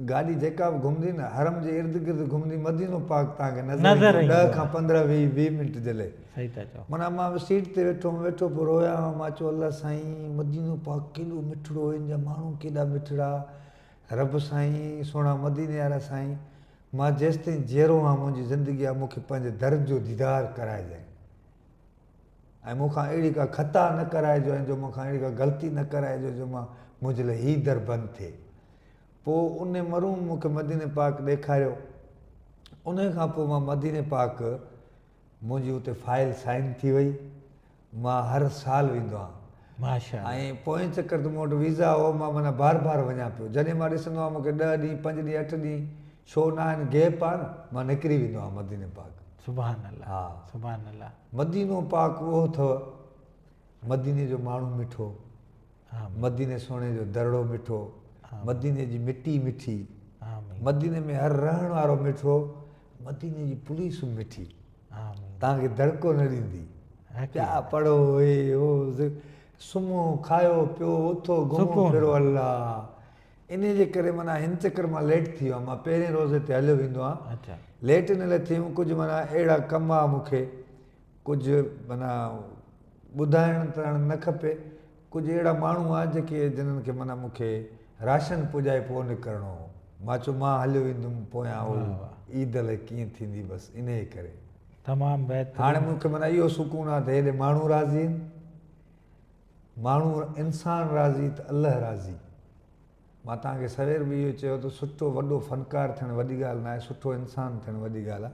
गाॾी जेका बि घुमंदी न हरम जे इर्द गिर्द घुमंदी, मदीनो पाक तव्हांखे नज़र 10 खां 15 20 मिंट जे लाइ। सही था चओ। माना मां सीट ते वेठो पोइ रोया, मां चयो अल्लाह साईं मदीनो पाक केॾो मिठड़ो, इन जा माण्हू केॾा मिठड़ा, रब साईं सोणा मदीने वारा साईं, मां जेसिताईं जीअरो आहियां मुंहिंजी ज़िंदगी आहे मूंखे पंहिंजे दर जो दीदार कराइजांइ, ऐं मूंखां अहिड़ी का ख़ता न कराइजो, ऐं जो मूंखां अहिड़ी का ग़लती न कराइजो जो मां मुंहिंजे लाइ हीउ दर बंदि थिए। पोइ उन मरूम मूंखे मदीने पाक ॾेखारियो। उन खां पोइ मां मदीने पाक, मुंहिंजी हुते फाइल साइन थी वई, मां हर साल वेंदो आहियां। माशाअल्लाह। ऐं पोएं चक्कर त मूं वटि वीज़ा हो, मां माना बार बार वञा पियो। जॾहिं मां ॾिसंदो आहियां मूंखे 10 ॾींहं 5 ॾींहं 8 ॾींहं छो न आहिनि, गैप आहे न, मां निकिरी वेंदो आहियां मदीने पाक। सुभान अल्लाह। हा सुभान अल्लाह। मदीनो पाक उहो अथव, मदीने जो माण्हू मिठो, मदीने सोणे जो दरड़ो मिठो, मदीने जी मिटी मिठी, मदीने में हर रहण वारो मिठो, मदीने जी पुलिस मिठी, तव्हांखे दड़को न ॾींदी, पिया पढ़ो हे हो, सुम्हो खायो पियो उथो घुमो फिरो, अल्लाह। इन जे करे माना हिन चक्कर मां लेट थी वियो आहियां। मां पहिरें रोज़े ते हलियो वेंदो आहियां, लेट इन लाइ थी वियुमि, कुझु माना अहिड़ा कम आहे मूंखे, कुझु माना ॿुधाइण करणु न खपे, कुझु अहिड़ा माण्हू आहे जेके जिन्हनि खे माना मूंखे राशन पुॼाए पोइ निकिरणो हो। मां चयो मां हलियो वेंदुमि पोयां ईद लाइ कीअं थींदी, बसि इन जे करे। तमामु बहितरीनु। हाणे मूंखे माना इहो सुकून आहे त हेॾे माण्हू राज़ी आहिनि, माण्हू इंसान राज़ी त अल्लाह राज़ी। मां तव्हांखे सवेर बि इहो चयो त सुठो वॾो फ़नकार थियणु वॾी ॻाल्हि न आहे, सुठो इंसान थियणु वॾी ॻाल्हि आहे।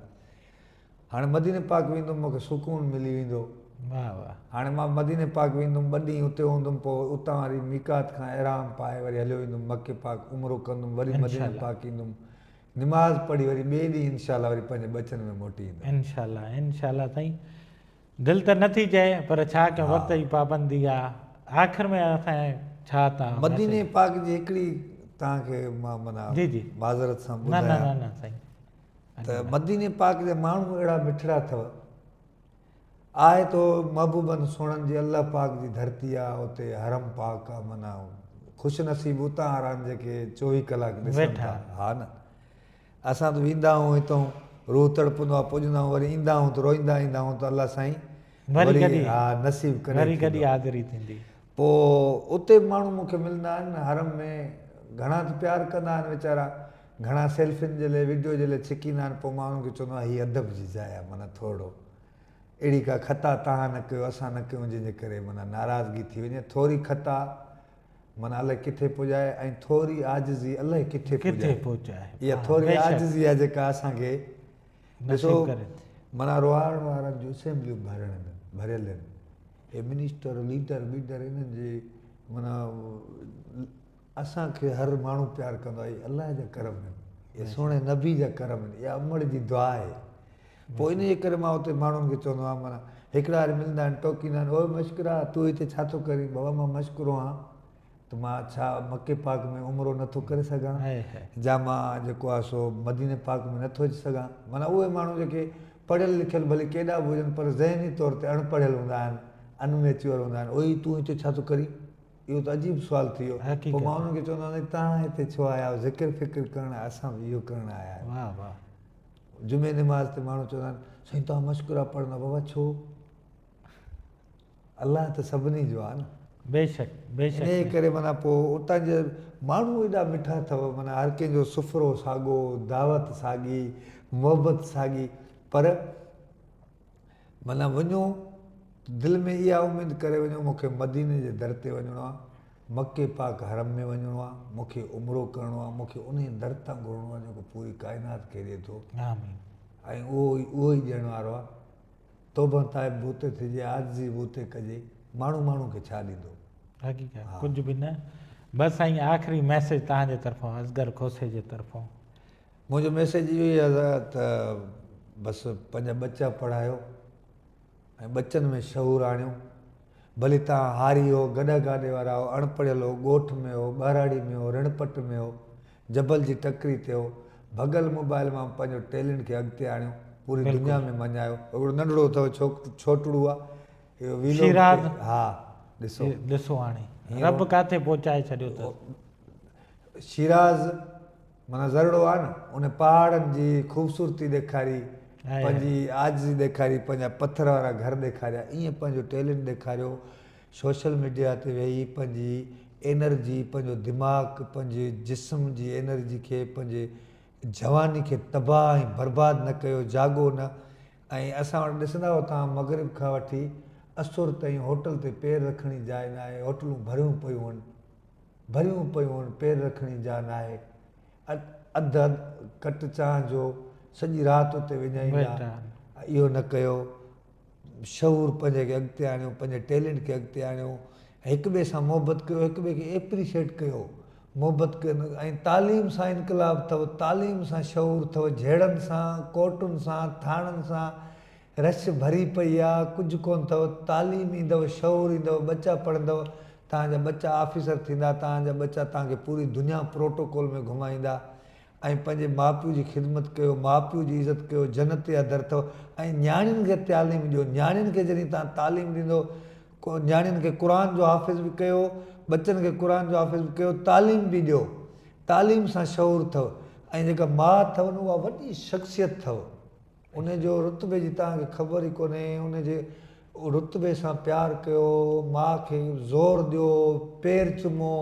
हाणे मदीने पाक वेंदुमि मूंखे सुकून मिली वेंदो। वाह वाह। हाणे मां मदीने पाक वेंदुमि, 2 ॾींहं हुते हूंदुमि, पोइ उतां वरी मीकात खां इहराम पाए वरी हलियो वेंदुमि मके पाक, उमिरो कंदुमि, वरी मदीने पाक ईंदुमि, निमाज़ पढ़ी वरी ॿिए ॾींहुं इंशाअल्लाह वरी पंहिंजे बचनि में मोटी ईंदुमि। इंशाअल्लाह इंशाअल्लाह साईं। दिलि त नथी चए पर छा कयूं, वक़्त जी पाबंदी आहे। आख़िर में असांजे छा तव्हां मदीने पाक जी हिकिड़ी तव्हांखे मां माना माज़रत सां ॿुधायां त मदीने पाक जा माण्हू अहिड़ा मिठड़ा अथव। आहे तो महबूबनि सोणनि जी अल्लाह पाक जी धरती आहे, उते हरम पाक आहे, माना ख़ुशि नसीब उतां वारा आहिनि जेके 24 कलाक ॾिसनि था। हा न, असां त वेंदा आहियूं हितां, रूह तड़पंदो आहे, पुॼंदा आहियूं, वरी ईंदा आहियूं त रोईंदा ईंदा आहियूं त अल्लाह साईं वरी हा नसीब करे वरी कॾहिं हाज़िरी थींदी। पोइ उते माण्हू मूंखे मिलंदा आहिनि हरम में, घणा त प्यारु कंदा आहिनि वीचारा, घणा सेल्फियुनि जे लाइ वीडियो जे लाइ छिकींदा आहिनि। पोइ मां उन्हनि खे चवंदो आहियां हीअ अदब जी जाइ आहे, माना थोरो अहिड़ी का ख़ता तव्हां न कयो असां न कयूं जंहिंजे करे माना नाराज़गी थी वञे। थोरी ख़ता माना अलाए किथे पुॼाए, ऐं थोरी आजिज़ी अलाए किथे पहुचाए। इहा थोरी आजिज़ी आहे जेका असांखे ॾिसो, माना रोहाण वारनि जूं असेंबलियूं भरियल आहिनि, हे मिनिस्टर लीडर वीडर इन्हनि जे माना असांखे हर माण्हू प्यारु कंदो आहे, अलाह जा करम आहिनि, इहे सोणे नबी जा करम आहिनि, इहा अमड़ जी दुआ आहे। पोइ इन जे करे मां उते माण्हुनि खे चवंदो आहियां, माना हिकिड़ा वारी मिलंदा आहिनि टोकींदा आहिनि, ओए मश्करा तूं हिते छा थो करीं? बाबा मां मश्करो आहियां, त मां छा मके पाक में उमिरो नथो करे सघां, जा मां जेको आहे सो मदीने पाक में नथो अची सघां? माना उहे माण्हू जेके पढ़ियल लिखियल भले केॾा बि हुजनि पर ज़हनी तौर ते अणपढ़ियल हूंदा आहिनि, अनमेच्योर हूंदा आहिनि, ओए तूं हिते छा थो करीं? इहो त अजीब सुवालु थी वियो। पोइ मां उन्हनि खे चवंदो आहियां तव्हां हिते छो आया आहियो? ज़िक्र फ़िक्र करणु, असां बि इहो करणु आया आहियूं। जुमे निमाज़ ते माण्हू चवंदा आहिनि साईं तव्हां मश्करा पढ़ंदा, बाबा छो? अलाह त सभिनी जो आहे न। बेशक बेशक। इन जे करे माना पोइ उतां जा माण्हू एॾा मिठा अथव, माना हर कंहिंजो सुफ़रो साॻियो, दावत साॻी, मोहबत साॻी, पर माना वञो दिलि में इहा उमेदु करे वञो मूंखे मदीने जे दर ते वञिणो आहे, मके पाक हरम में वञिणो आहे, मूंखे उमिरो करिणो आहे, मूंखे उन दर तां घुरणो आहे जेको पूरी काइनात खे ॾिए थो। आमीन। ऐं उहो ई ॾियण वारो आहे। तौबा ताइब बूते थिजे, आजिज़ी बूते कजे, माण्हू खे छा ॾींदो। हक़ीक़त कुझु बि न। बसि साईं आख़िरी मैसेज तव्हांजे तरफ़ां, असगर खोसे जे तरफ़ां। मुंहिंजो मैसेज इहो ई आहे त बसि पंहिंजा बच्चा पढ़ायो ऐं बच्चनि में शऊर आणियो। भली तव्हां हारी हो, गॾा गाॾे वारा हो, अणपढ़ियल हो, ॻोठ में हो, ॿाराड़ी में हो, रिणपट में हो, जबल जी टकरी ते हो, भगल मोबाइल मां पंहिंजो टैलेंट खे अॻिते आणियो, पूरी दुनिया में मञायो। हिकिड़ो नंढड़ो अथव छोटड़ू आहे इहो वीलो। हा ॾिसो हाणे रब काथे पहुचाए छॾियो अथसि। शिराज़ माना ज़रड़ो आहे न, उन पहाड़नि जी ख़ूबसूरती ॾेखारी, पंहिंजी आजिज़ी ॾेखारी, पंहिंजा पथर वारा घर ॾेखारिया, ईअं पंहिंजो टैलेंट ॾेखारियो। सोशल मीडिया ते वेही पंहिंजी एनर्जी, पंहिंजो दिमाग़ु, पंहिंजे जिस्म जी एनर्जी खे, पंहिंजे जवानी खे तबाह ऐं बर्बादु न कयो, जाॻो न। ऐं असां वटि ॾिसंदा हो तव्हां मग़रिब खां वठी असुर ताईं होटल ते पेर रखण जी जाइ न आहे, होटलूं भरियूं पियूं आहिनि, पेर रखण जी जाइ न आहे। अधु कट चांहि जो सॼी राति उते विञाईंदा, इहो न कयो। शऊर पंहिंजे खे अॻिते आणियो, पंहिंजे टैलेंट खे अॻिते आणियो, हिक ॿिए सां मोहबत कयो, हिक ॿिए खे एप्रिशिएट कयो, मोहबत कयो। ऐं तालीम सां इनकलाब अथव, तालीम सां शऊर अथव, झेड़नि सां, कोर्टुनि सां, थाणनि सां रश भरी पई आहे, कुझु कोन्ह अथव। तालीम ईंदव, शऊर ईंदव, बच्चा पढ़ंदव, तव्हांजा बच्चा ऑफिसर थींदा, तव्हांजा बच्चा तव्हांखे पूरी दुनिया प्रोटोकॉल में घुमाईंदा। ऐं पंहिंजे माउ पीउ जी ख़िदमत कयो, माउ पीउ जी इज़त कयो, जन्नत जा दर अथव। ऐं नियाणियुनि खे तालीम ॾियो, नियाणियुनि खे जॾहिं तव्हां तालीम ॾींदो, नियाणियुनि खे क़ुर जो हाफ़िज़ बि कयो, बच्चनि खे क़ुर जो हाफ़िज़ बि कयो, तालीम बि ॾियो। तालीम सां शऊर अथव। ऐं जेका माउ अथव न, उहा वॾी शख़्सियत अथव, उनजो रुतबे जी तव्हांखे ख़बर ई कोन्हे। उनजे रुतबे सां प्यारु कयो, माउ खे ज़ोर ॾियो, पेर चुमो,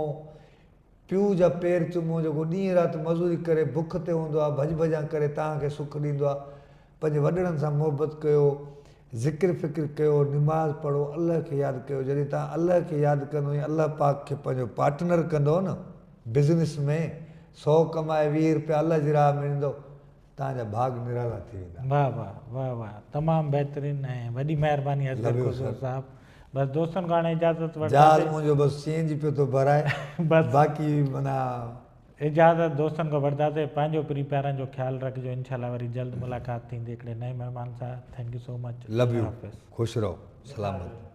पीउ जा पेर चुमो, जेको ॾींहुं राति मज़ूरी करे बुख ते हूंदो आहे, भॼ भॼा करे तव्हांखे सुखु ॾींदो आहे। पंहिंजे वॾड़नि सां मोहबत कयो, ज़िक्र फ़िक्र कयो, निमाज़ पढ़ो, अलाह खे यादि कयो। जॾहिं तव्हां अलाह खे यादि कंदो ऐं अलाह पाक खे पंहिंजो पार्टनर कंदो न बिज़नेस में, 100 कमाए 20 रुपया अलाह जी राह में ॾींदो, तव्हांजा भाग निराला थी वेंदा। वाह वाह वाह वाह, तमामु बहितरीनु ऐं वॾी महिरबानी असगर खोसो साहिबु। बसि दोस्तनि खां हाणे इजाज़त वठो। जहाज़ मुंहिंजो बसि चेंज पियो थो भराए, बसि बाक़ी माना इजाज़त दोस्तनि खां वठंदासीं। पंहिंजो प्री प्यारनि जो ख़्यालु रखिजो। इंशाल्लाह वरी जल्द मुलाक़ात थींदी हिकिड़े नए महिमान सां। Thank you so much. Love U, ख़ुशि रहो, सलामत।